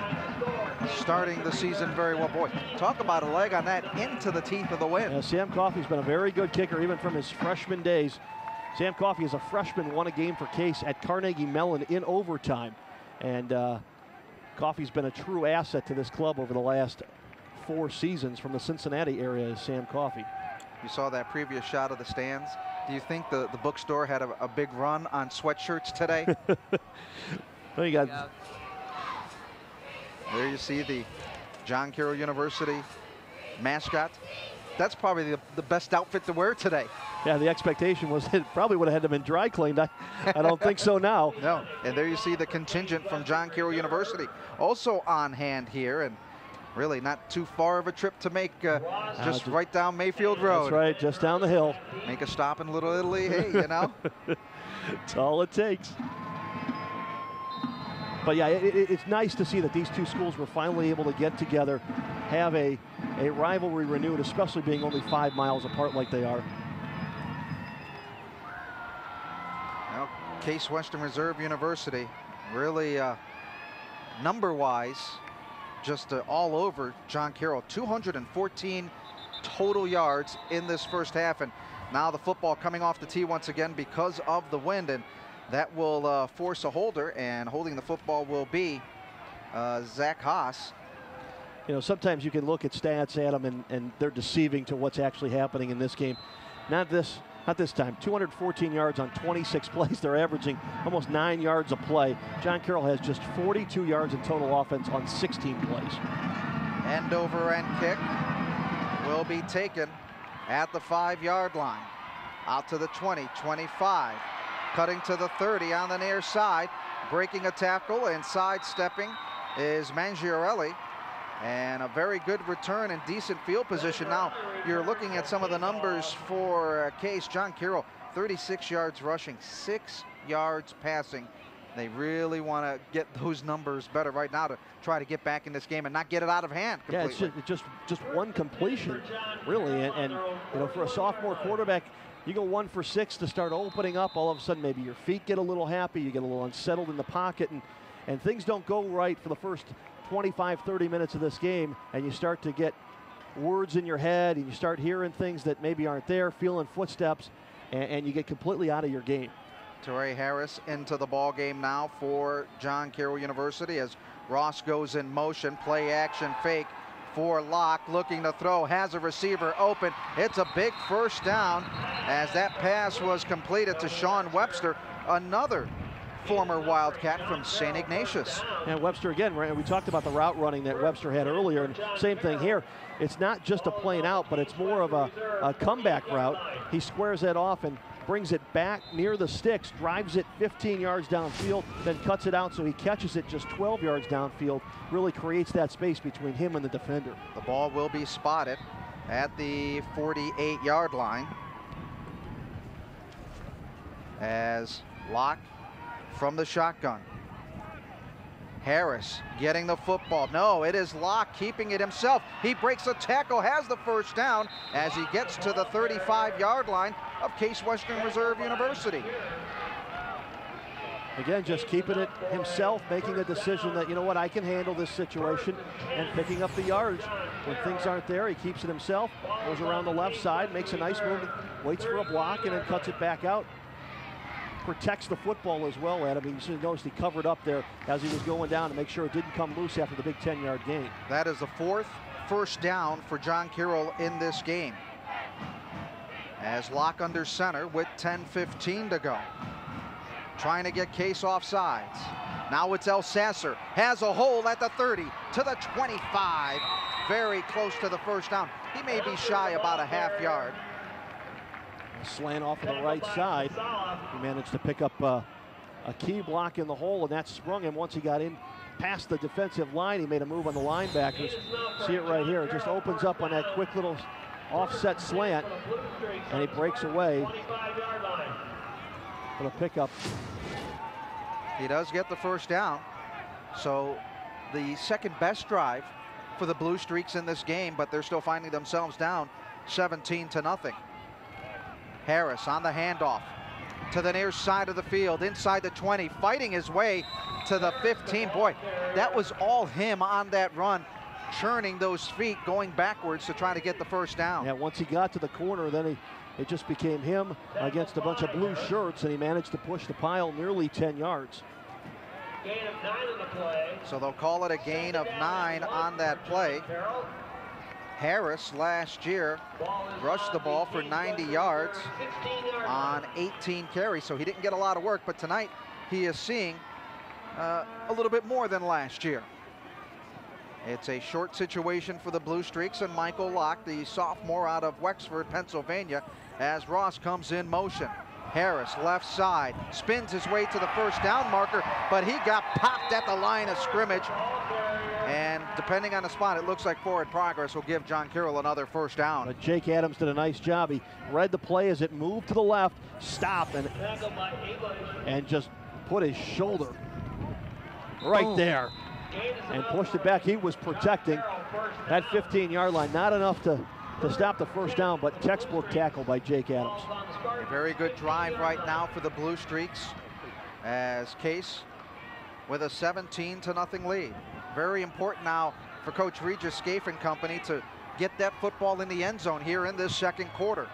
starting the season very well. Boy, talk about a leg on that into the teeth of the wind. Yeah, Sam Coffey's been a very good kicker even from his freshman days. Sam Coffey, as a freshman, won a game for Case at Carnegie Mellon in overtime. And Coffey's been a true asset to this club over the last 4 seasons from the Cincinnati area, is Sam Coffey. You saw that previous shot of the stands. Do you think the bookstore had a big run on sweatshirts today? Well, you got there you see the John Carroll University mascot. That's probably the best outfit to wear today. Yeah, the expectation was it probably would have had to been dry cleaned. I don't think so now. No, and there you see the contingent from John Carroll University also on hand here, and really not too far of a trip to make, just right down Mayfield Road. That's right, just down the hill. Make a stop in Little Italy, hey, you know. That's all it takes. But yeah, it's nice to see that these two schools were finally able to get together, have a rivalry renewed, especially being only 5 miles apart like they are. Well, Case Western Reserve University, really number-wise, just all over John Carroll. 214 total yards in this first half, and now the football coming off the tee once again because of the wind, and that will force a holder, and holding the football will be Zach Haas. You know, sometimes you can look at stats, Adam, and they're deceiving to what's actually happening in this game. Not this time. 214 yards on 26 plays. They're averaging almost 9 yards a play. John Carroll has just 42 yards in total offense on 16 plays. End over end kick will be taken at the 5-yard line. Out to the 20, 25. Cutting to the 30 on the near side. Breaking a tackle and sidestepping is Mangiarelli. And a very good return and decent field position. Now you're looking at some of the numbers for Case. John Carroll, 36 yards rushing, 6 yards passing. They really want to get those numbers better right now to try to get back in this game and not get it out of hand completely. Yeah, it's just one completion, really. And you know, for a sophomore quarterback, you go 1 for 6 to start opening up. All of a sudden, maybe your feet get a little happy, you get a little unsettled in the pocket, and things don't go right for the first 25, 30 minutes of this game, and you start to get words in your head, and you start hearing things that maybe aren't there, feeling footsteps, and you get completely out of your game. TEREE Harris into the ball game now for John Carroll University as Ross goes in motion, play action fake for Locke, looking to throw, has a receiver open. It's a big first down as that pass was completed to Sean Webster, another former Wildcat from St. Ignatius. And Webster again, we talked about the route running that Webster had earlier, and same thing here. It's not just a plain out, but it's more of a comeback route. He squares that off and brings it back near the sticks, drives it 15 yards downfield, then cuts it out so he catches it just 12 yards downfield, really creates that space between him and the defender. The ball will be spotted at the 48-yard line as Locke from the shotgun. Harris getting the football. No, it is Locke keeping it himself. He breaks a tackle, has the first down as he gets to the 35-yard line of Case Western Reserve University. Again, just keeping it himself, making a decision that, you know what, I can handle this situation, and picking up the yards. When things aren't there, he keeps it himself, goes around the left side, makes a nice move, waits for a block, and then cuts it back out. Protects the football as well, Adam. You should have noticed he covered up there as he was going down to make sure it didn't come loose after the big 10-yard gain. That is the 4th first down for John Carroll in this game. As Locke under center with 10:15 to go. Trying to get Case off sides. Now it's El Sasser. Has a hole at the 30 to the 25. Very close to the first down. He may be shy about a half yard. Slant off of the right side. He managed to pick up a key block in the hole, and that sprung him once he got in past the defensive line. He made a move on the linebackers. See it right here. It just opens up on that quick little offset slant, and he breaks away for the pickup. He does get the first down. So the second best drive for the Blue Streaks in this game, but they're still finding themselves down 17-0. Harris on the handoff to the near side of the field, inside the 20, fighting his way to the 15. Boy, that was all him on that run, churning those feet, going backwards to try to get the first down. Yeah, once he got to the corner, then it just became him against a bunch of blue shirts, and he managed to push the pile nearly 10 yards. Gain of 9 on the play. So they'll call it a gain of 9 on that play. Harris last year rushed the ball for 90 yards on 18 carries, so he didn't get a lot of work, but tonight he is seeing a little bit more than last year. It's a short situation for the Blue Streaks, and Michael Locke, the sophomore out of Wexford, Pennsylvania, as Ross comes in motion. Harris, left side, spins his way to the first down marker, but he got popped at the line of scrimmage. And depending on the spot, it looks like forward progress will give John Carroll another first down. But Jake Adams did a nice job. He read the play as it moved to the left, stopped, and just put his shoulder right there and pushed it back. He was protecting that 15-yard line. Not enough to stop the first down, but textbook tackle by Jake Adams. A very good drive right now for the Blue Streaks, as Case with a 17-0 lead. Very important now for Coach Regis Scaife and company to get that football in the end zone here in this second quarter.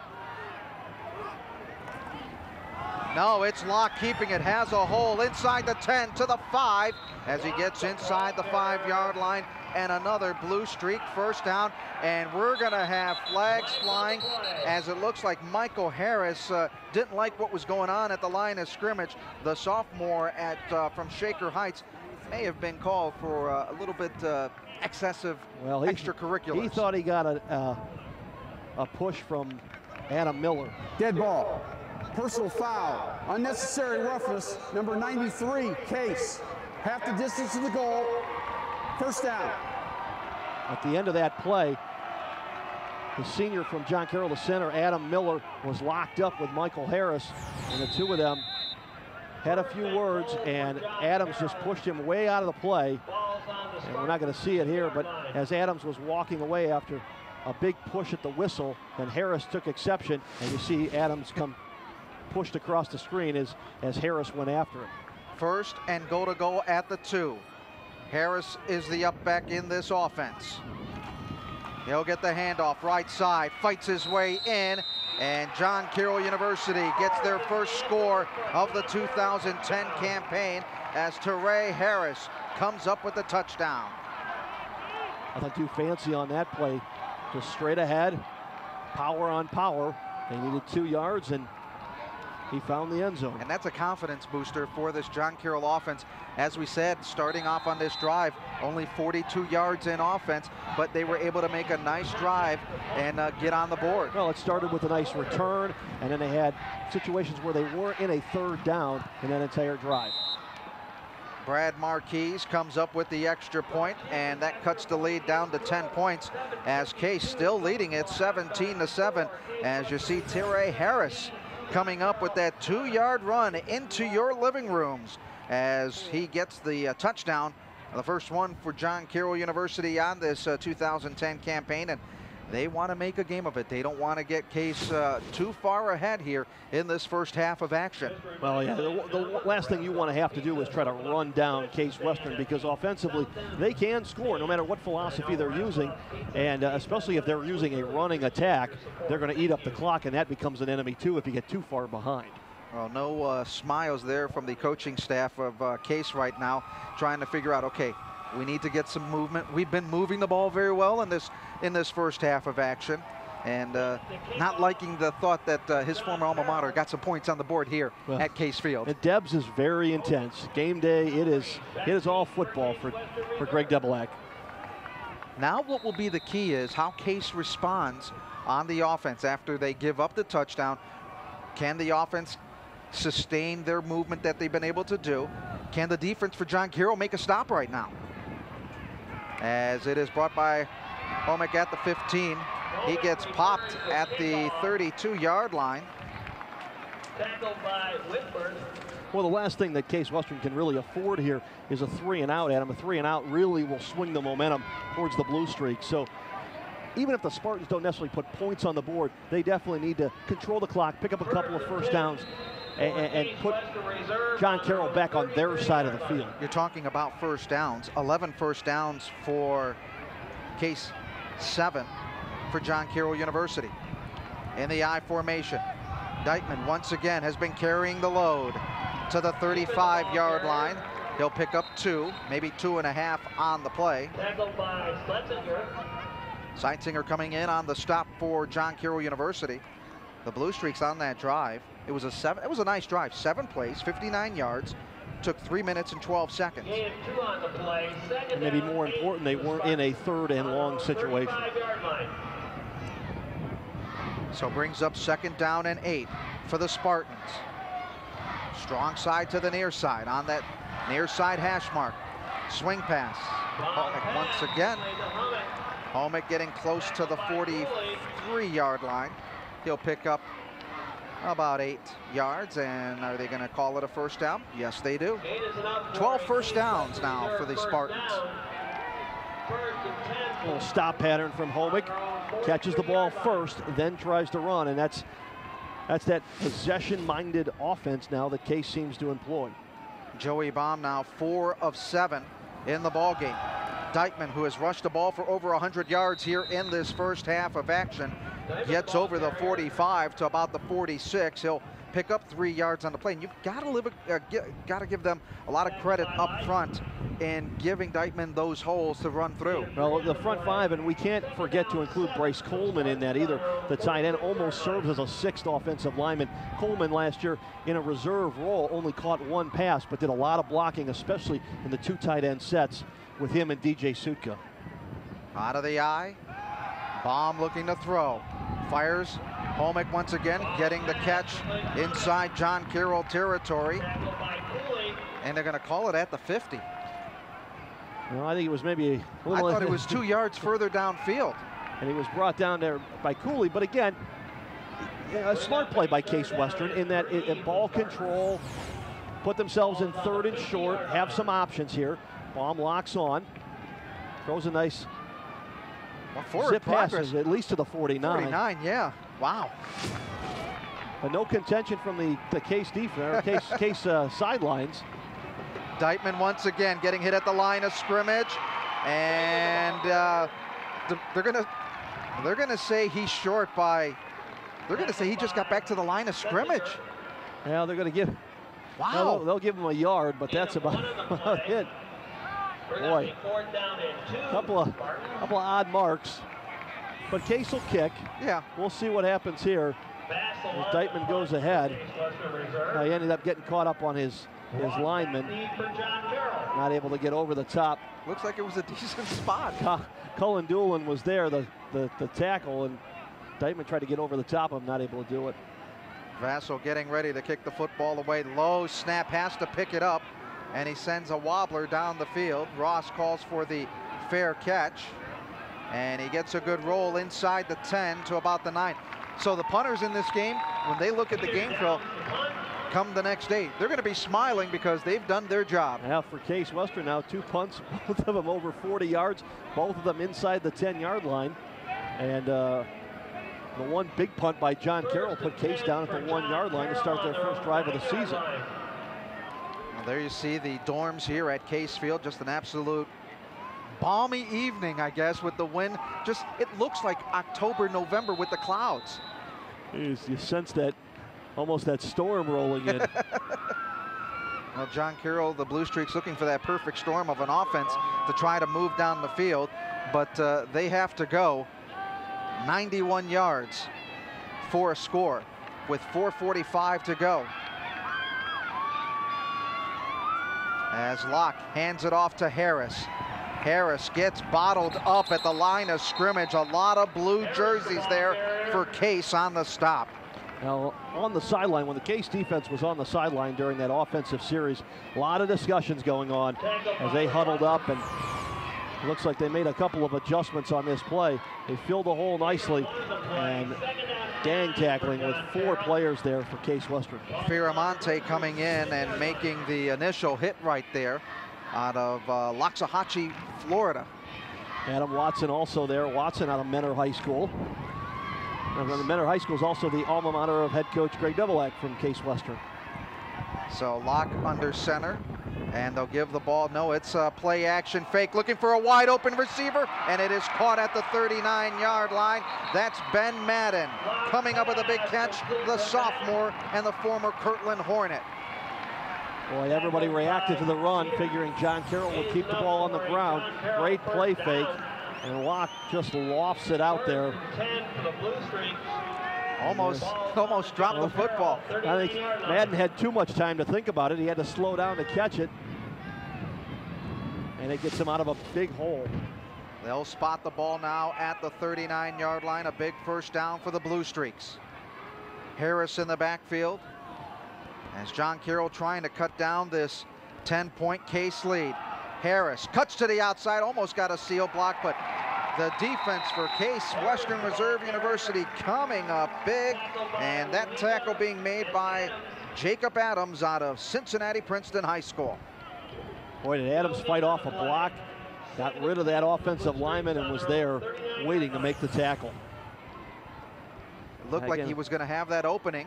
No, it's Locke keeping it, has a hole inside the 10 to the 5 as he gets inside the 5-yard line, and another Blue Streak first down. And we're gonna have flags flying as it looks like Michael Harris didn't like what was going on at the line of scrimmage. The sophomore from Shaker Heights may have been called for a little bit excessive extracurriculars. He thought he got a push from Adam Miller. Dead ball. Personal foul. Unnecessary roughness. Number 93, Case. Half the distance to the goal. First down. At the end of that play, the senior from John Carroll, the center, Adam Miller, was locked up with Michael Harris, and the two of them had a few words, and Adams just pushed him way out of the play. And we're not going to see it here, but as Adams was walking away after a big push at the whistle, then Harris took exception, and you see Adams come pushed across the screen as Harris went after him. First and goal to go at the 2. Harris is the up back in this offense. He'll get the handoff right side, fights his way in, and John Carroll University gets their first score of the 2010 campaign as TEREE Harris comes up with the touchdown. Nothing too fancy on that play. Just straight ahead, power on power. They needed 2 yards, and he found the end zone. And that's a confidence booster for this John Carroll offense. As we said, starting off on this drive, only 42 yards in offense, but they were able to make a nice drive and get on the board. Well, it started with a nice return, and then they had situations where they weren't in a third down in that entire drive. Brad Marquis comes up with the extra point, and that cuts the lead down to 10 points as Case still leading it 17-7 as you see TEREE Harris coming up with that 2-yard run into your living rooms as he gets the touchdown, the first one for John Carroll University on this 2010 campaign, and they want to make a game of it. They don't want to get Case too far ahead here in this first half of action. Well, yeah, the last thing you want to have to do is try to run down Case Western, because offensively they can score no matter what philosophy they're using, and especially if they're using a running attack, they're going to eat up the clock, and that becomes an enemy too if you get too far behind. Well, no smiles there from the coaching staff of Case right now, trying to figure out, okay, we need to get some movement. We've been moving the ball very well in this first half of action, and not liking the thought that his former alma mater got some points on the board here at Case Field. And Debs is very intense. Game day, it is all football for Greg Debelak. Now what will be the key is how Case responds on the offense after they give up the touchdown. Can the offense sustain their movement that they've been able to do? Can the defense for John Carroll make a stop right now? As it is brought by HOMYK at the 15. He gets popped at the 32-yard line. Tackled by Whitford. Well, the last thing that Case Western can really afford here is a 3-and-out, Adam. A 3-and-out really will swing the momentum towards the Blue Streak. So even if the Spartans don't necessarily put points on the board, they definitely need to control the clock, pick up a couple of first downs, and put John Carroll back on their side of the field. You're talking about first downs. 11 first downs for Case, 7 for John Carroll University. In the I formation, Dykeman once again has been carrying the load to the 35-yard line. He'll pick up 2, maybe 2.5 on the play. Tackled by Sletzinger. Seitzinger coming in on the stop for John Carroll University. The Blue Streaks on that drive. It was a nice drive. 7 plays, 59 yards, took 3 minutes and 12 seconds. Gain of 2 on the play. And maybe more important, they weren't in a third and long situation. 45-yard line. So brings up 2nd down and 8 for the Spartans. Strong side to the near side on that near side hash mark. Swing pass. HOMYK once again. HOMYK getting close to the 43-yard line. He'll pick up about 8 yards, and are they going to call it a first down? Yes, they do. 12 first downs now for the Spartans. A little stop pattern from HOMYK. Catches the ball first, then tries to run, and that's that possession-minded offense now that Case seems to employ. Joey Baum now 4 of 7 in the ball game. Dykeman, who has rushed the ball for over 100 yards here in this first half of action, gets over the 45 to about the 46. He'll pick up 3 yards on the play. And you've got to give them a lot of credit up front in giving Dykeman those holes to run through. Well, the front 5, and we can't forget to include Bryce Coleman in that either. The tight end almost serves as a 6th offensive lineman. Coleman last year in a reserve role only caught 1 pass, but did a lot of blocking, especially in the 2 tight end sets with him and DJ Sutka. Out of the eye. Baum looking to throw. Fires. HOMYK once again getting the catch inside John Carroll territory. And they're going to call it at the 50. Well, I think it was maybe a little... I thought it was 2 yards further downfield. And he was brought down there by Cooley. But again, a smart play by Case Western in that ball control, put themselves in 3rd and short, have some options here. Baum locks on, throws a nice zip passes, at least to the 49. 49, yeah. Wow. But no contention from the Case defense, or Case sidelines. Dykeman once again getting hit at the line of scrimmage, and they're gonna say he's short by. They're gonna say he just got back to the line of scrimmage. Yeah, they're gonna give. Wow. They'll give him a yard, but that's about it. Boy, couple of odd marks, but Case will kick. Yeah, we'll see what happens here. As Dykeman goes ahead, he ended up getting caught up on his lineman, not able to get over the top. Looks like it was a decent spot. Cullen Doolin was there, the tackle, and Dykeman tried to get over the top of him, not able to do it. Vassell getting ready to kick the football away. Low snap, has to pick it up, and he sends a wobbler down the field. Ross calls for the fair catch, and he gets a good roll inside the 10 to about the 9. So the punters in this game, when they look at the game film, come the next day, they're going to be smiling because they've done their job. Now for Case Western, now 2 punts, both of them over 40 yards, both of them inside the 10-yard line. And the one big punt by John Carroll put Case down at the 1-yard line to start their first drive of the season. Well, there you see the dorms here at Case Field, just an absolute balmy evening, I guess, with the wind. Just, it looks like October, November with the clouds. You sense that, almost that storm rolling in. Well, John Carroll, the Blue Streaks, looking for that perfect storm of an offense to try to move down the field, but they have to go 91 yards for a score with 4:45 to go. As Locke hands it off to Harris. Harris gets bottled up at the line of scrimmage. A lot of blue jerseys there for Case on the stop. Now, on the sideline, when the Case defense was on the sideline during that offensive series, a lot of discussions going on as they huddled up, and it looks like they made a couple of adjustments on this play. They filled the hole nicely, and gang tackling with 4 players there for Case Western. Firamonte coming in and making the initial hit right there out of Loxahatchee, Florida. Adam Watson also there. Watson out of Menor High School. And Menor High School is also the alma mater of head coach Greg Doublak from Case Western. So Locke under center, and they'll give the ball. No, it's a play action fake, looking for a wide open receiver, and it is caught at the 39-yard line. That's Ben Madden coming up with a big catch, the sophomore and the former Kirtland Hornet. Boy, everybody reacted to the run, figuring John Carroll would keep the ball on the ground. Great play fake, and Locke just lofts it out there. Almost dropped the football. I think Madden had too much time to think about it. He had to slow down to catch it. And it gets him out of a big hole. They'll spot the ball now at the 39-yard line. A big first down for the Blue Streaks. Harris in the backfield as John Carroll trying to cut down this 10-point Case lead. Harris cuts to the outside, almost got a seal block, but the defense for Case Western Reserve University coming up big, and that tackle being made by Jacob Adams out of Cincinnati Princeton High School. Boy, did Adams fight off a block, got rid of that offensive lineman, and was there waiting to make the tackle. It looked like he was going to have that opening.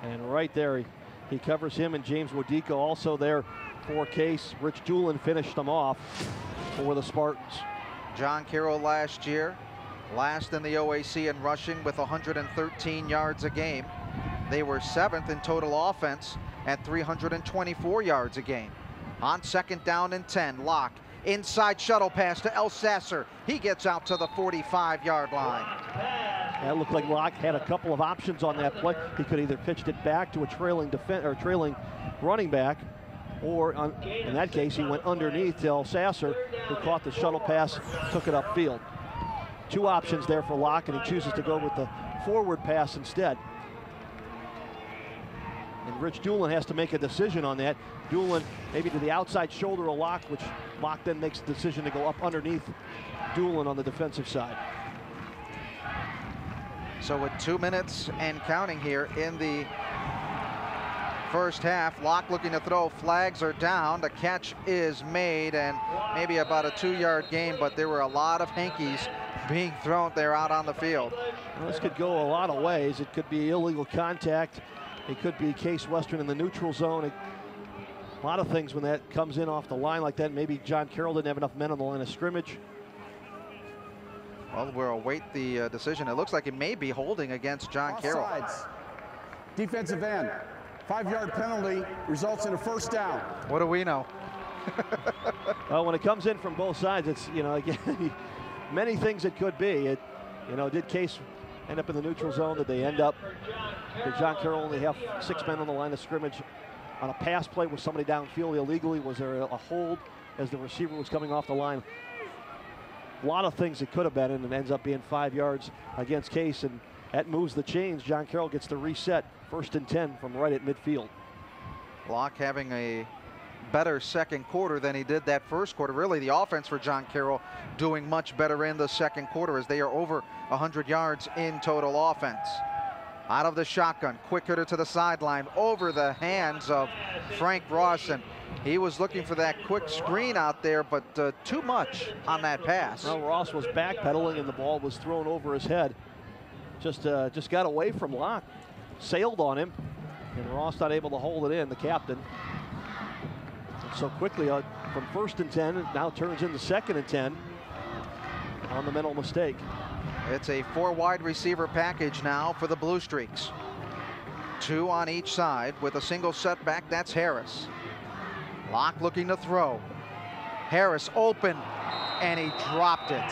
And right there, he covers him, and James Wodico also there for Case. Rich Doolin finished them off for the Spartans. John Carroll last year, last in the OAC in rushing with 113 yards a game. They were 7th in total offense at 324 yards a game. On second down and 10, Locke, inside shuttle pass to El Sasser. He gets out to the 45-yard line. That looked like Locke had a couple of options on that play. He could either pitched it back to a trailing running back, or in that case, he went underneath to El Sasser, who caught the shuttle pass, took it upfield. Two options there for Locke, and he chooses to go with the forward pass instead. And Rich Doolin has to make a decision on that. Doolin maybe to the outside shoulder of Locke, which Locke then makes the decision to go up underneath Doolin on the defensive side. So with 2 minutes and counting here in the first half, Locke looking to throw, flags are down, the catch is made, and maybe about a 2-yard gain, but there were a lot of hankies being thrown there out on the field. Well, this could go a lot of ways. It could be illegal contact. It could be Case Western in the neutral zone. A lot of things when that comes in off the line like that. Maybe John Carroll didn't have enough men on the line of scrimmage. Well, we'll await the decision. It looks like it may be holding against John Carroll. Offsides. Defensive end. 5-yard penalty results in a first down. What do we know? Well, when it comes in from both sides, it's, you know, again, many things it could be. It, you know, did Case end up in the neutral zone? Did they end up, did John Carroll only have 6 men on the line of scrimmage on a pass play with somebody downfield illegally? Was there a hold as the receiver was coming off the line? A lot of things it could have been, and it ends up being 5 yards against Case, and that moves the chains. John Carroll gets the reset, 1st and 10 from right at midfield. Locke having a better second quarter than he did that first quarter. Really, the offense for John Carroll doing much better in the second quarter as they are over 100 yards in total offense. Out of the shotgun, quick hitter to the sideline, over the hands of Frank Ross, and he was looking for that quick screen out there, but too much on that pass. Well, Ross was backpedaling, and the ball was thrown over his head. Just got away from Locke, sailed on him, and Ross not able to hold it in, the captain. And so quickly from 1st and 10, it now turns into 2nd and 10 on the mental mistake. It's a 4 wide receiver package now for the Blue Streaks. 2 on each side with a single setback. That's Harris. Locke looking to throw. Harris open, and he dropped it.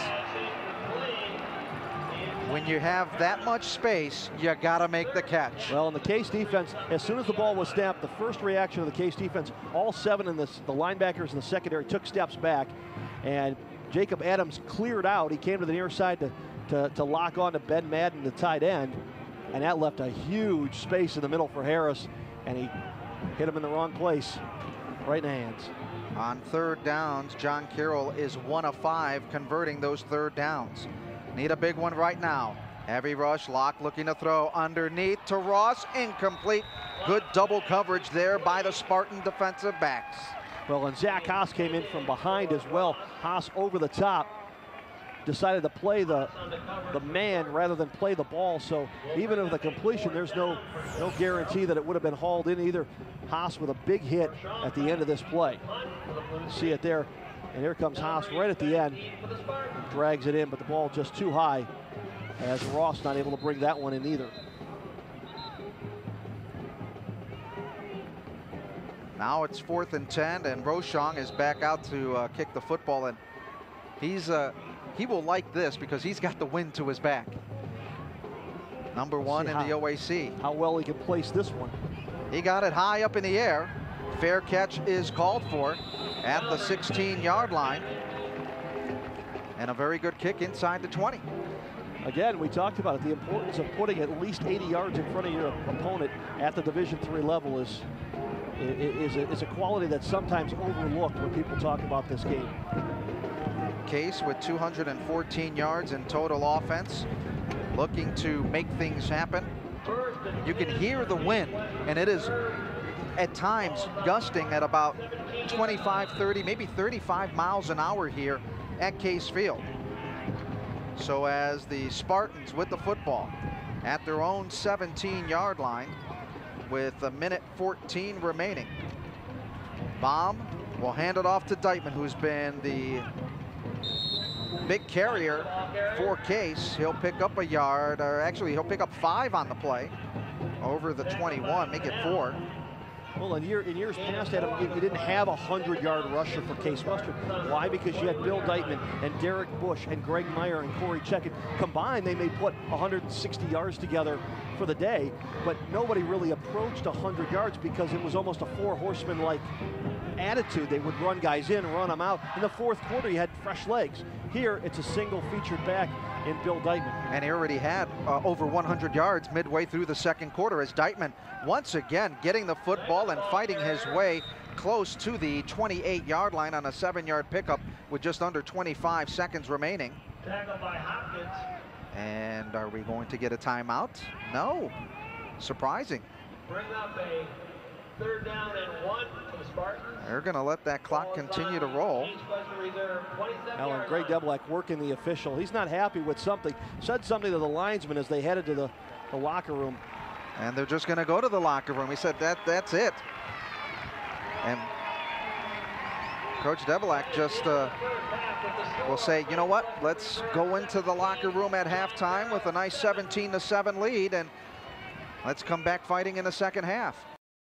When you have that much space, you gotta make the catch. Well, in the Case defense, as soon as the ball was snapped, the first reaction of the Case defense, all 7 in the linebackers in the secondary took steps back, and Jacob Adams cleared out. He came to the near side to lock on to Ben Madden, the tight end, and that left a huge space in the middle for Harris, and he hit him in the wrong place, right in the hands. On 3rd downs, John Carroll is 1 of 5 converting those 3rd downs. Need a big one right now. Heavy rush, Locke looking to throw underneath to Ross, incomplete. Good double coverage there by the Spartan defensive backs. Well, and Zach Haas came in from behind as well. Haas over the top, decided to play the man rather than play the ball. So even with the completion, there's no guarantee that it would have been hauled in either. Haas with a big hit at the end of this play. See it there. And here comes Haas right at the end. Drags it in, but the ball just too high as Ross not able to bring that one in either. Now it's 4th and 10, and Rochon is back out to kick the football, and he will like this because he's got the wind to his back. number one in the OAC. How well he can place this one. He got it high up in the air. Fair catch is called for at the 16-yard line. And a very good kick inside the 20. Again, we talked about it. The importance of putting at least 80 yards in front of your opponent at the Division III level is a quality that's sometimes overlooked when people talk about this game. Case with 214 yards in total offense, looking to make things happen. You can hear the wind, and it is at times gusting at about 25, 30, maybe 35 miles an hour here at Case Field. So as the Spartans with the football at their own 17-yard line with 1:14 remaining. Baum will hand it off to Deitman, who's been the big carrier for Case. He'll pick up a yard, or actually he'll pick up 5 on the play over the 21, make it 4. Well, in years past, Adam, you didn't have a 100-yard rusher for Case Western. Why? Because you had Bill Deitman and Derek Bush and Greg Meyer and Corey Checkett. Combined, they may put 160 yards together for the day, but nobody really approached 100 yards because it was almost a 4-horseman-like attitude. They would run guys in, run them out. In the fourth quarter, you had fresh legs. Here, it's a single featured back in Bill Deitman. And he already had over 100 yards midway through the second quarter as Deitman once again getting the football and fighting his way close to the 28-yard line on a 7-yard pickup with just under 25 seconds remaining. Tackled by Hopkins. And are we going to get a timeout? No. Surprising. Bring up a 3rd down and 1 for the Spartans. They're going to let that clock continue to roll. Now, and Greg Debelak working the official. He's not happy with something. Said something to the linesman as they headed to the locker room. And they're just going to go to the locker room. He said that's it. And Coach Debelak just will say, you know what? Let's go into the locker room at halftime with a nice 17-7 lead, and let's come back fighting in the second half.